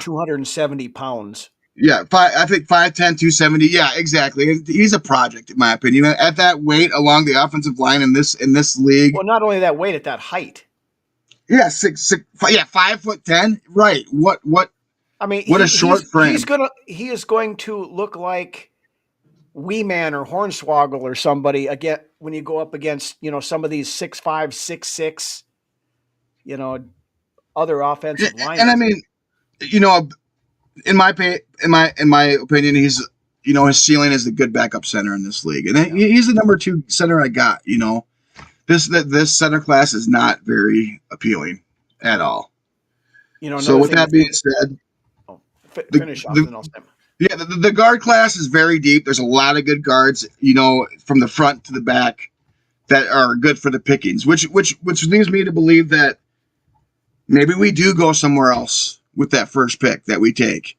270 pounds. Yeah, I think 5'10", 270. Yeah, exactly. He's a project, in my opinion. At that weight along the offensive line in this league. Well, not only that weight, at that height. Yeah, 5'10". Right. What? I mean, what a short frame. He is going to look like Wee Man or Hornswoggle or somebody again when you go up against some of these 6'5", 6'6", other offensive linemen. And I mean, in my opinion, he's his ceiling is a good backup center in this league, and he's the number 2 center I got. This center class is not very appealing at all. So with that being said, finish off and I'll say. Yeah, the guard class is very deep. There's a lot of good guards, from the front to the back that are good for the pickings, which leads me to believe that maybe we do go somewhere else with that first pick that we take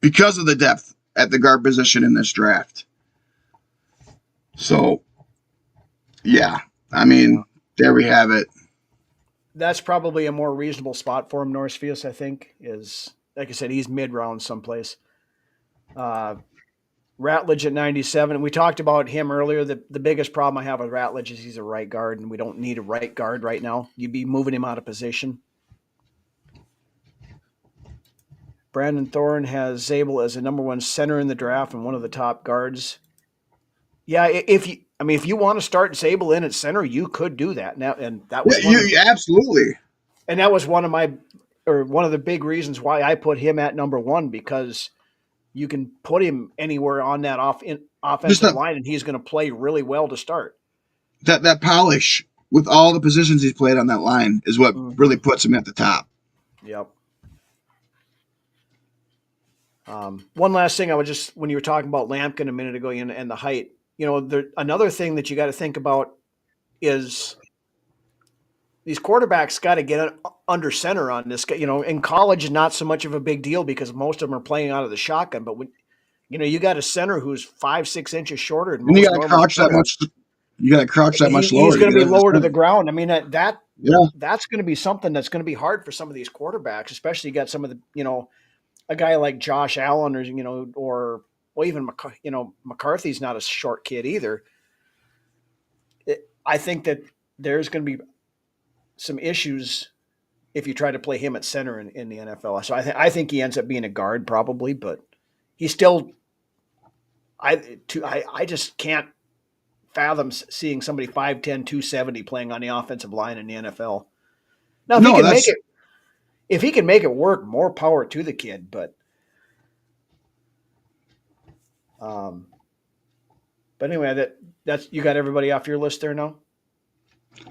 because of the depth at the guard position in this draft. So, yeah, I mean, there we have it. That's probably a more reasonable spot for him, Norsefius, I think, is, like I said, he's mid-round someplace. Ratledge at 97. We talked about him earlier. The biggest problem I have with Ratledge is he's a right guard, and we don't need a right guard right now. You'd be moving him out of position. Brandon Thorne has Zabel as a number 1 center in the draft and one of the top guards. Yeah, if you want to start Zabel in at center, you could do that now, and that was absolutely. And that was one of the big reasons why I put him at number 1, because you can put him anywhere on that offensive line, and he's going to play really well to start. That polish with all the positions he's played on that line is what really puts him at the top. Yep. One last thing, when you were talking about Lampkin a minute ago and the height, another thing that you got to think about is, these quarterbacks got to get under center on this. In college, not so much of a big deal because most of them are playing out of the shotgun. But when you got a center who's 5-6 inches shorter than And you most got to normal crouch that centers, much. You got to crouch that much he's lower to going to get be into the lower to the center. ground. I mean Yeah. that's going to be something that's going to be hard for some of these quarterbacks, especially you got some of the a guy like Josh Allen or even McCarthy's not a short kid either. I think that there's going to be some issues if you try to play him at center in the NFL. So I think he ends up being a guard probably, but he's still I just can't fathom seeing somebody 5'10", 270 playing on the offensive line in the NFL. Now, No, that's if he can make it work, more power to the kid. But anyway, that's you got everybody off your list there now.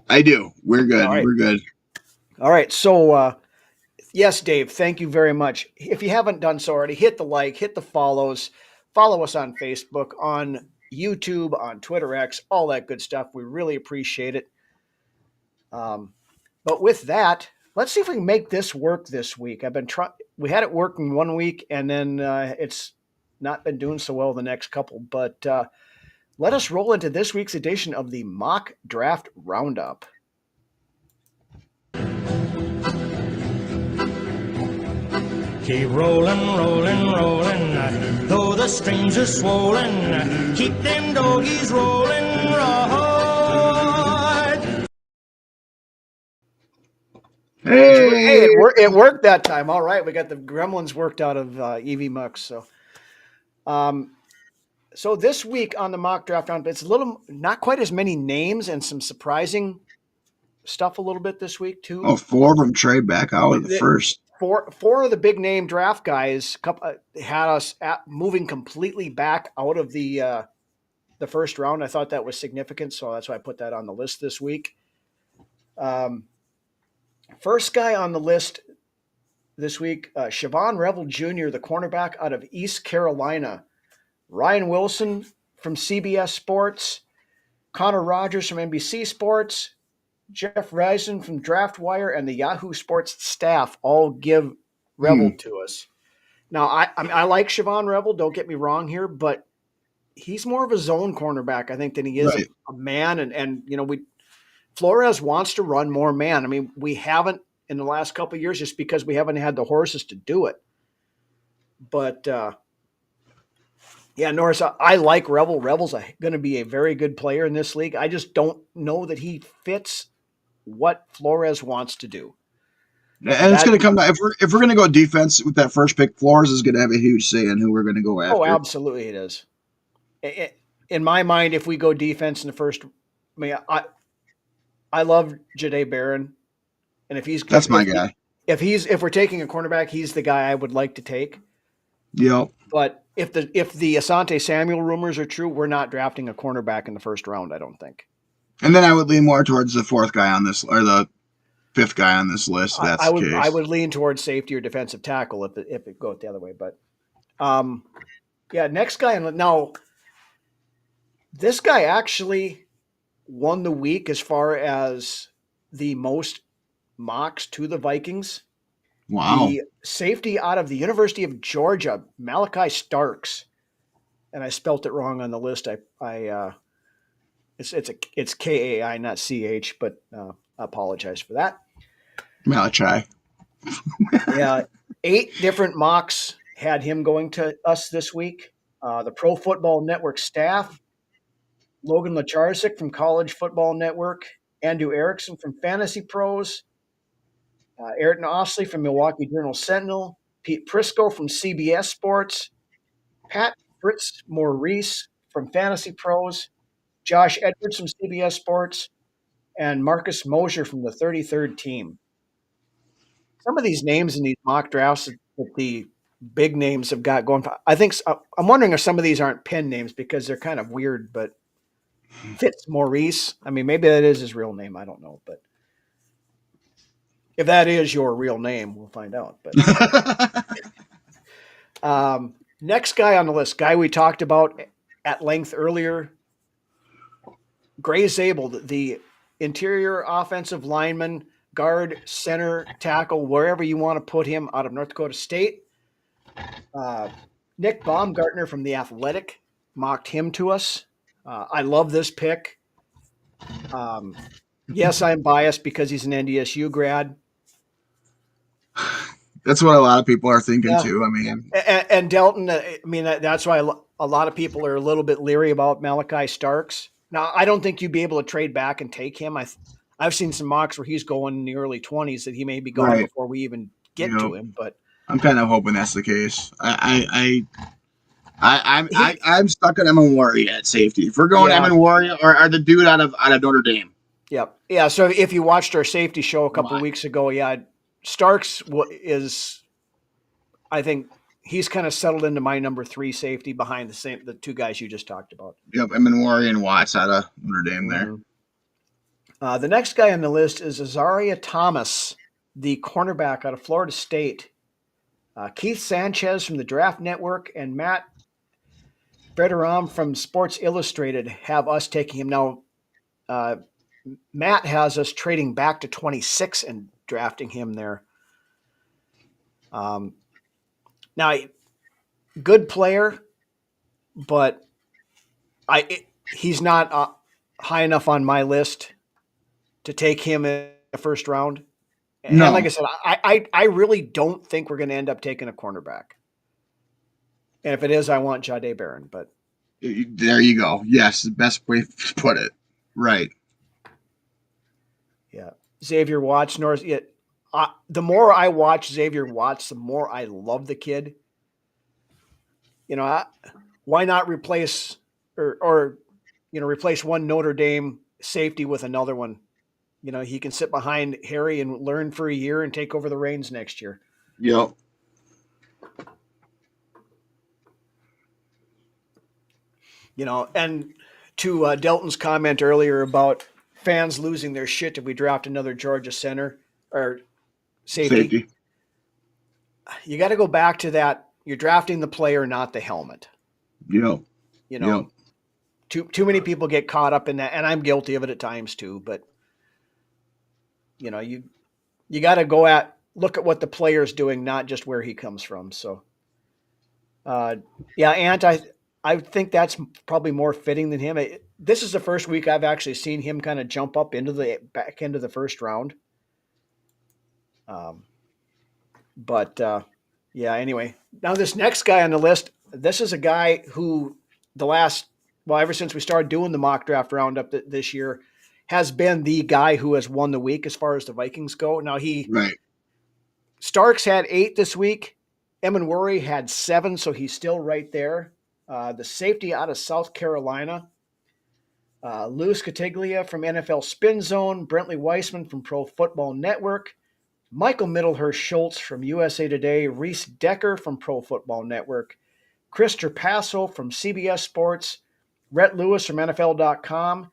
I do. We're good. All right. We're good. All right. So yes, Dave, thank you very much. If you haven't done so already, hit the like, hit the follows, follow us on Facebook, on YouTube, on Twitter X, all that good stuff. We really appreciate it. But with that, let's see if we can make this work this week. We had it working 1 week, and then it's not been doing so well the next couple. But let us roll into this week's edition of the Mock Draft Roundup. Keep rolling, rolling, rolling, though the streams are swollen. Keep them doggies rolling, right. Hey, it worked that time. All right, we got the gremlins worked out of EV Mux. So this week on the Mock Draft Roundup, it's not quite as many names and some surprising stuff a little bit this week too. Oh, 4 of them trade back out of the first. Four of the big name draft guys had us moving completely back out of the first round. I thought that was significant, so that's why I put that on the list this week. First guy on the list this week, Siobhan Revel Jr., the cornerback out of East Carolina. Ryan Wilson from CBS Sports, Connor Rogers from NBC Sports, Jeff Reisen from DraftWire, and the Yahoo Sports staff all give Revel to us. Now, I like Siobhan Revel, don't get me wrong here, but he's more of a zone cornerback, I think, than he is a man. And Flores wants to run more man. I mean, we haven't in the last couple of years just because we haven't had the horses to do it. But, yeah, Norris, I like Revel. Revel's going to be a very good player in this league. I just don't know that he fits what Flores wants to do. And it's going to come down, if we're going to go defense with that first pick, Flores is going to have a huge say in who we're going to go after. Oh, absolutely it is. In my mind, if we go defense in the first, I love Jahdae Barron, and that's my guy. If we're taking a cornerback, he's the guy I would like to take. Yep. But if the Asante Samuel rumors are true, we're not drafting a cornerback in the first round, I don't think. And then I would lean more towards the 4th guy on this, or the 5th guy on this list. That's the case. I would lean towards safety or defensive tackle if it goes the other way. But yeah, next guy. Now, this guy actually won the week as far as the most mocks to the Vikings. Wow. The safety out of the University of Georgia, Malachi Starks, and I spelt it wrong on the list. It's Kai, not CH, but I apologize for that. Malachi. Yeah, 8 different mocks had him going to us this week. The Pro Football Network staff, Logan Lacharczyk from College Football Network, Andrew Erickson from Fantasy Pros, Ayrton Osley from Milwaukee Journal Sentinel, Pete Prisco from CBS Sports, Pat Fritz Maurice from Fantasy Pros, Josh Edwards from CBS Sports, and Marcus Mosher from the 33rd Team. Some of these names in these mock drafts that the big names have got going. I'm wondering if some of these aren't pen names because they're kind of weird, but Fitz Maurice. I mean, maybe that is his real name. I don't know, but if that is your real name, we'll find out. But next guy on the list, guy we talked about at length earlier, Gray Zabel, the interior offensive lineman, guard, center, tackle, wherever you want to put him, out of North Dakota State. Nick Baumgartner from The Athletic mocked him to us. I love this pick. Yes, I'm biased because he's an NDSU grad. That's what a lot of people are thinking Yeah. too. I mean, And Delton, I mean, that's why a lot of people are a little bit leery about Malachi Starks. Now, I don't think you'd be able to trade back and take him. I've seen some mocks where he's going in the early 20s that he may be gone right. before we even You get know, to him. But I'm kind of hoping that's the case. he, I'm stuck on Emin Worry at safety. If we're going yeah, Emin Worry or the dude out of Notre Dame. yeah. So if you watched our safety show a couple Why? weeks ago, yeah, Starks is, I think he's kind of settled into my number 3 safety behind the two guys you just talked about. Yep, Emin Worry and Watts out of Notre Dame there. Mhm. The next guy on the list is Azaria Thomas, the cornerback out of Florida State. Keith Sanchez from the Draft Network and Matt Bergeron from Sports Illustrated have us taking him. Now, Matt has us trading back to 26 and drafting him there. Now, good player, but he's not high enough on my list to take him in the first round. And No, like I said, I really don't think we're going to end up taking a cornerback. And if it is, I want Jahdae Barron. But there you go. Yes, the best way to put it. Right. yeah, Xavier Watts. The more I watch Xavier Watts, the more I love the kid. You know, why not replace or replace one Notre Dame safety with another one? You know, he can sit behind Harry and learn for a year and take over the reins next year. Yep. You know, and to Delton's comment earlier about fans losing their shit if we draft another Georgia center or safety, Safety. you got to go back to that. You're drafting the player, not the helmet. Yep. You know, Yep. too many people get caught up in that, and I'm guilty of it at times too. But you know, you got to look at what the player's doing, not just where he comes from. So, yeah, Ant, I think that's probably more fitting than him. This is the first week I've actually seen him kind of jump up into the back end of the first round. But yeah, anyway, now this next guy on the list, this is a guy who ever since we started doing the mock draft roundup this year, has been the guy who has won the week as far as the Vikings go. Now Right. Starks had 8 this week. Emin Worry had 7, so he's still right there. The safety out of South Carolina, Louis Catiglia from NFL Spin Zone, Brentley Weissman from Pro Football Network, Michael Middlehurst Schultz from USA Today, Reese Decker from Pro Football Network, Chris Trapasso from CBS Sports, Rhett Lewis from NFL.com,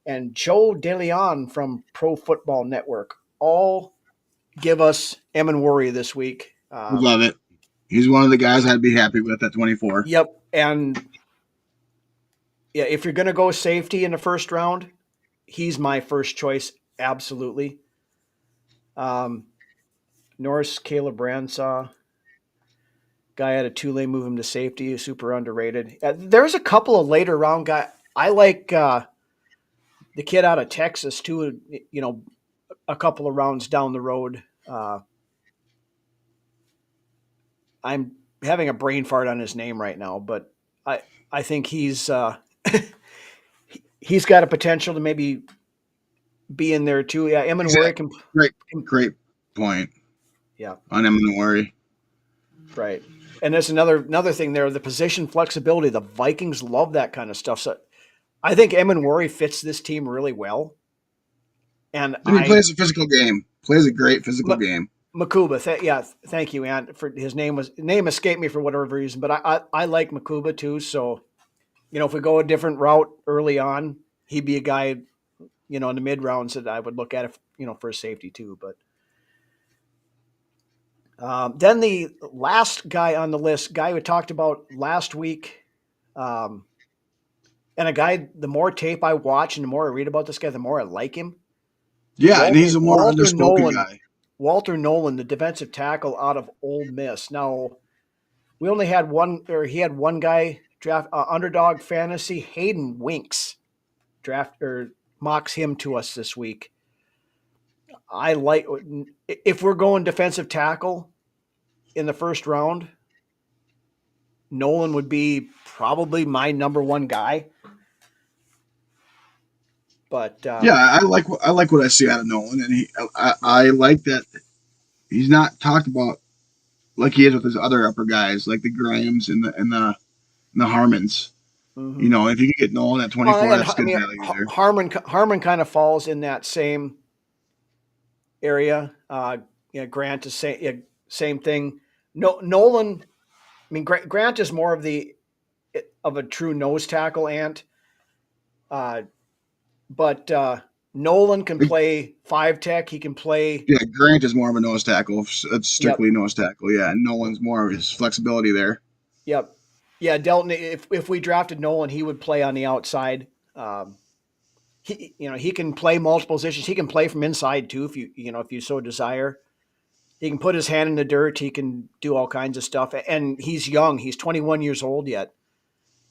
and Joe DeLeon from Pro Football Network. All give us Emin Worry this week. Love it. He's one of the guys I'd be happy with at 24. Yep. And yeah, if you're going to go safety in the first round, he's my first choice. Absolutely. Norris Caleb Bransaw, guy out of Tulane, move him to safety, super underrated. There's a couple of later round guys. I like the kid out of Texas too. You know, a couple of rounds down the road. I'm having a brain fart on his name right now, but I think he's he's got a potential to maybe be in there too. Yeah, Emin Worry can. Great point. Yeah, On Emin Worry. right. And there's another thing there, the position flexibility. The Vikings love that kind of stuff. So I think Emin Worry fits this team really well. And he plays a physical game. Plays a great physical game. Makuba, thank you, Ant. For his name escaped me for whatever reason, but I like Makuba too. So, you know, if we go a different route early on, he'd be a guy, you know, in the mid rounds that I would look at, for a safety too. But then the last guy on the list, guy we talked about last week, and And a guy, the more tape I watch and the more I read about this guy, the more I like him. Yeah, and he's a more Walter underspoken Nolan, guy. Walter Nolan, the defensive tackle out of Ole Miss. Now, we only had one, or he had one guy draft underdog fantasy. Hayden Winks draft or mocks him to us this week. I like if we're going defensive tackle in the first round, Nolan would be probably my number one guy. But Yeah, I like what I see out of Nolan, and I like that he's not talked about like he is with his other upper guys, like the Grahams and the Harmons. mm-hmm. If you could get Nolan at 24, And that's I good mean value there. Harmon kind of falls in that same area. Grant is same thing. No, Nolan. I mean, Grant is more of a true nose tackle, Ant. But Nolan can play 5 tech. He can play. Yeah, Grant is more of a nose tackle. It's Yep. strictly nose tackle. Yeah, and Nolan's more of his flexibility there. Yep. Yeah, Delton. If we drafted Nolan, he would play on the outside. He can play multiple positions. He can play from inside too, if you so desire. He can put his hand in the dirt. He can do all kinds of stuff. And he's young. He's 21 years old yet.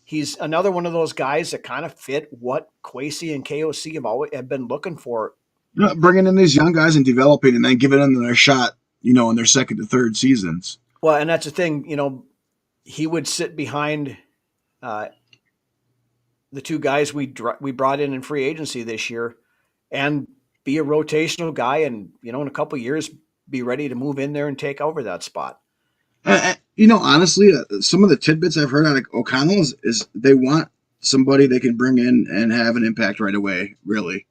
He's another one of those guys that kind of fit what Kwesi and KOC have been looking for. Bringing in these young guys and developing, and then giving them their shot. In their second to third seasons. Well, and that's the thing. He would sit behind the two guys we brought in free agency this year, and be a rotational guy, and in a couple of years be ready to move in there and take over that spot. Honestly, some of the tidbits I've heard out of O'Connell is they want somebody they can bring in and have an impact right away, really.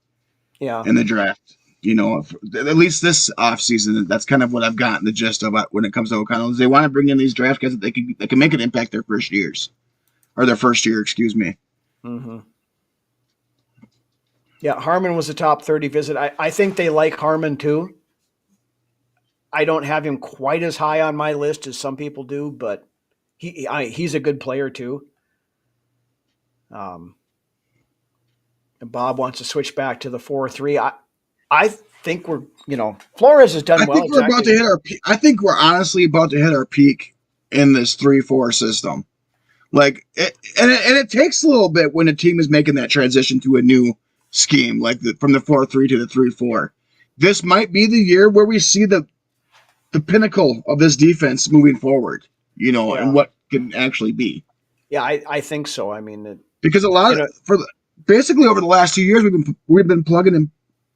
Yeah. In the draft. At least this offseason, that's kind of what I've gotten the gist of when it comes to O'Connell. Is they want to bring in these draft guys that they can make an impact their first year, excuse me. Mm-hmm. Yeah, Harmon was a top 30 visit. I think they like Harmon too. I don't have him quite as high on my list as some people do, but he's a good player too. And Bob wants to switch back to the 4-3. I think Flores has done well. I think we're honestly about to hit our peak in this 3-4 system. It takes a little bit when a team is making that transition to a new scheme, from the 4-3 to the 3-4. This might be the year where we see the pinnacle of this defense moving forward, and what can actually be. Yeah, I think so. I mean, because a lot basically over the last 2 years we've been plugging and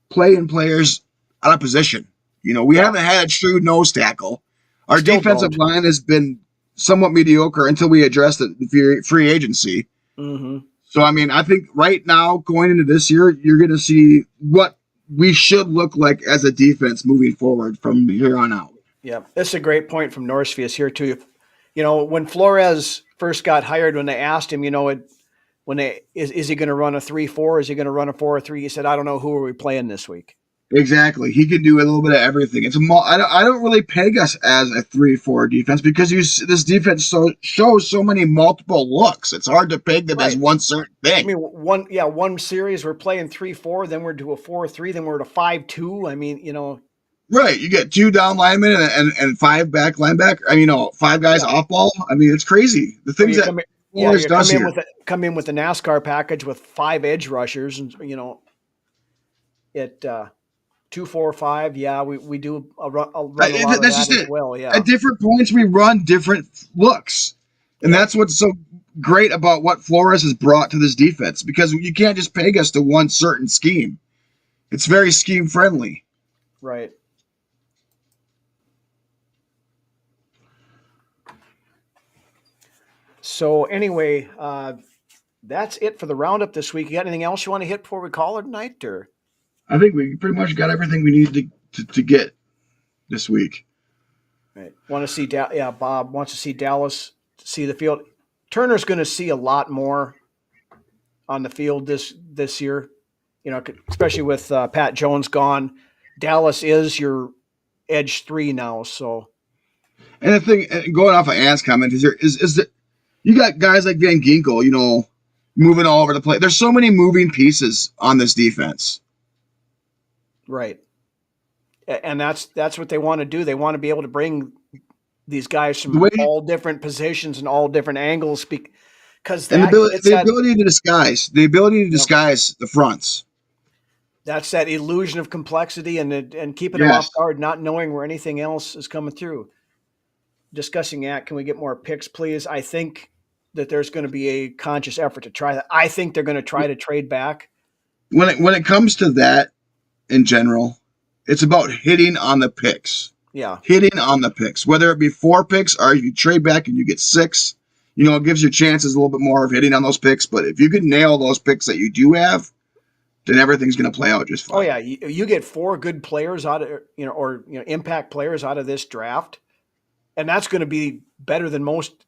playing players out of position. We haven't had a true nose tackle. Our defensive line has been somewhat mediocre until we addressed it in free agency. Mm-hmm. So, I think right now, going into this year, you're going to see what we should look like as a defense moving forward from here on out. Yeah, that's a great point from Norsefius here, too. When Flores first got hired, when they asked him, is he going to run a 3-4? Is he going to run a 4-3? He said, I don't know. Who are we playing this week? Exactly. He can do a little bit of everything. I don't really peg us as a 3-4 defense because this defense shows so many multiple looks. It's hard to peg them as one certain thing. One series we're playing 3-4, then we're to a 4-3, then we're to 5-2. Right. You get 2 down linemen and 5 back linebacker. 5 guys off ball. it's crazy. The things that come in with the NASCAR package with 5 edge rushers, and 2-4-5. Yeah, we do run a lot of that as well. Yeah. At different points, we run different looks, and that's what's so great about what Flores has brought to this defense, because you can't just peg us to one certain scheme. It's very scheme friendly. Right. So anyway, that's it for the roundup this week. You got anything else you want to hit before we call it tonight, or? I think we pretty much got everything we need to get this week. Right. Want to see Bob wants to see Dallas see the field. Turner's going to see a lot more on the field this year. Especially with Pat Jones gone. Dallas is your edge 3 now. So. And the thing, going off of Ant's comment, is that you got guys like Van Ginkel, moving all over the place. There's so many moving pieces on this defense. Right. And that's what they want to do. They want to be able to bring these guys The from way all different positions and all different angles because and that it's the that, ability to disguise, yep, the fronts. that's that illusion of complexity and keeping them off Yes. guard, not knowing where anything else is coming through. Discussing that, can we get more picks, please? I think that there's going to be a conscious effort to try that. I think they're going to try to trade back. When it comes to that in general, it's about hitting on the picks. Yeah. Hitting on the picks, whether it be 4 picks or if you trade back and you get 6, it gives your chances a little bit more of hitting on those picks. But if you can nail those picks that you do have, then everything's going to play out just fine. Oh yeah, you get 4 good players out of impact players out of this draft, and that's going to be better than most.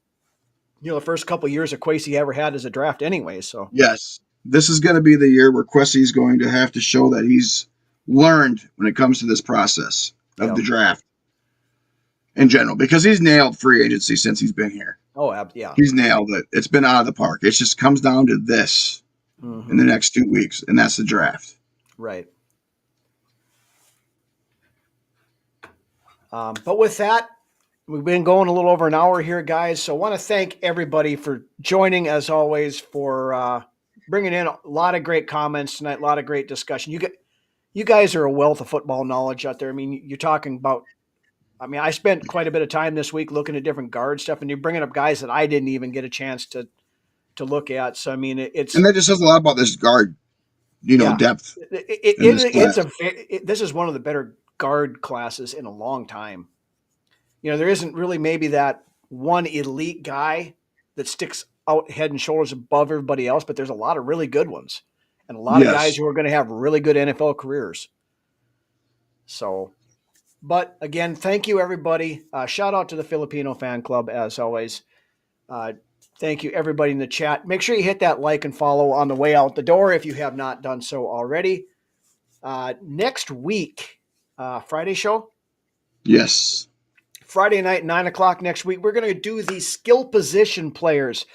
The first couple of years of Kwesi ever had as a draft, anyway. So Yes, this is going to be the year where Kwesi's going to have to show that he's learned when it comes to this process of the draft in general, because he's nailed free agency since he's been here. Oh yeah, He's nailed it. It's been out of the park. It just comes down to this in the next 2 weeks, and that's the draft. Right. But with that, we've been going a little over an hour here, guys. So I want to thank everybody for joining, as always, for bringing in a lot of great comments tonight, a lot of great discussion. You guys are a wealth of football knowledge out there. I mean, you're talking about. I mean, I spent quite a bit of time this week looking at different guard stuff, and you're bringing up guys that I didn't even get a chance to look at. So I mean, it's and that just says a lot about this guard, depth. This is one of the better guard classes in a long time. There isn't really maybe that one elite guy that sticks out head and shoulders above everybody else, but there's a lot of really good ones and a lot of guys who are going to have really good NFL careers. So, but again, thank you, everybody. Shout out to the Filipino fan club, as always. Thank you, everybody in the chat. Make sure you hit that like and follow on the way out the door if you have not done so already. Next week, Friday show? Yes. Friday night, 9:00 next week, we're going to do the skill position players,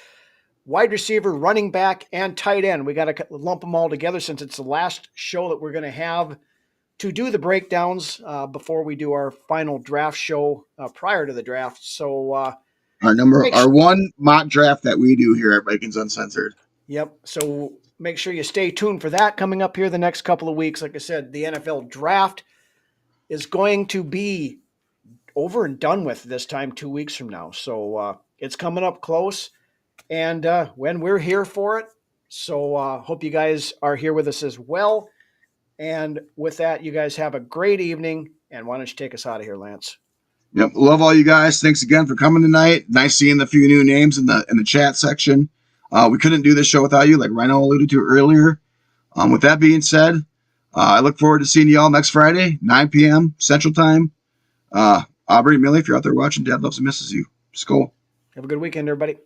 wide receiver, running back, and tight end. We got to lump them all together since it's the last show that we're going to have to do the breakdowns before we do our final draft show prior to the draft. So our one mock draft that we do here at Vikings Uncensored. Yep. So make sure you stay tuned for that coming up here the next couple of weeks. Like I said, the NFL draft is going to be over and done with this time 2 weeks from now. So it's coming up close, and when we're here for it. So hope you guys are here with us as well. And with that, you guys have a great evening. And why don't you take us out of here, Lance? Yep, love all you guys. Thanks again for coming tonight. Nice seeing the few new names in the chat section. We couldn't do this show without you, like Rhino alluded to earlier. With that being said, I look forward to seeing you all next Friday, 9 p.m. Central Time. Aubrey, Millie, if you're out there watching, Dad loves and misses you. Skol. Have a good weekend, everybody.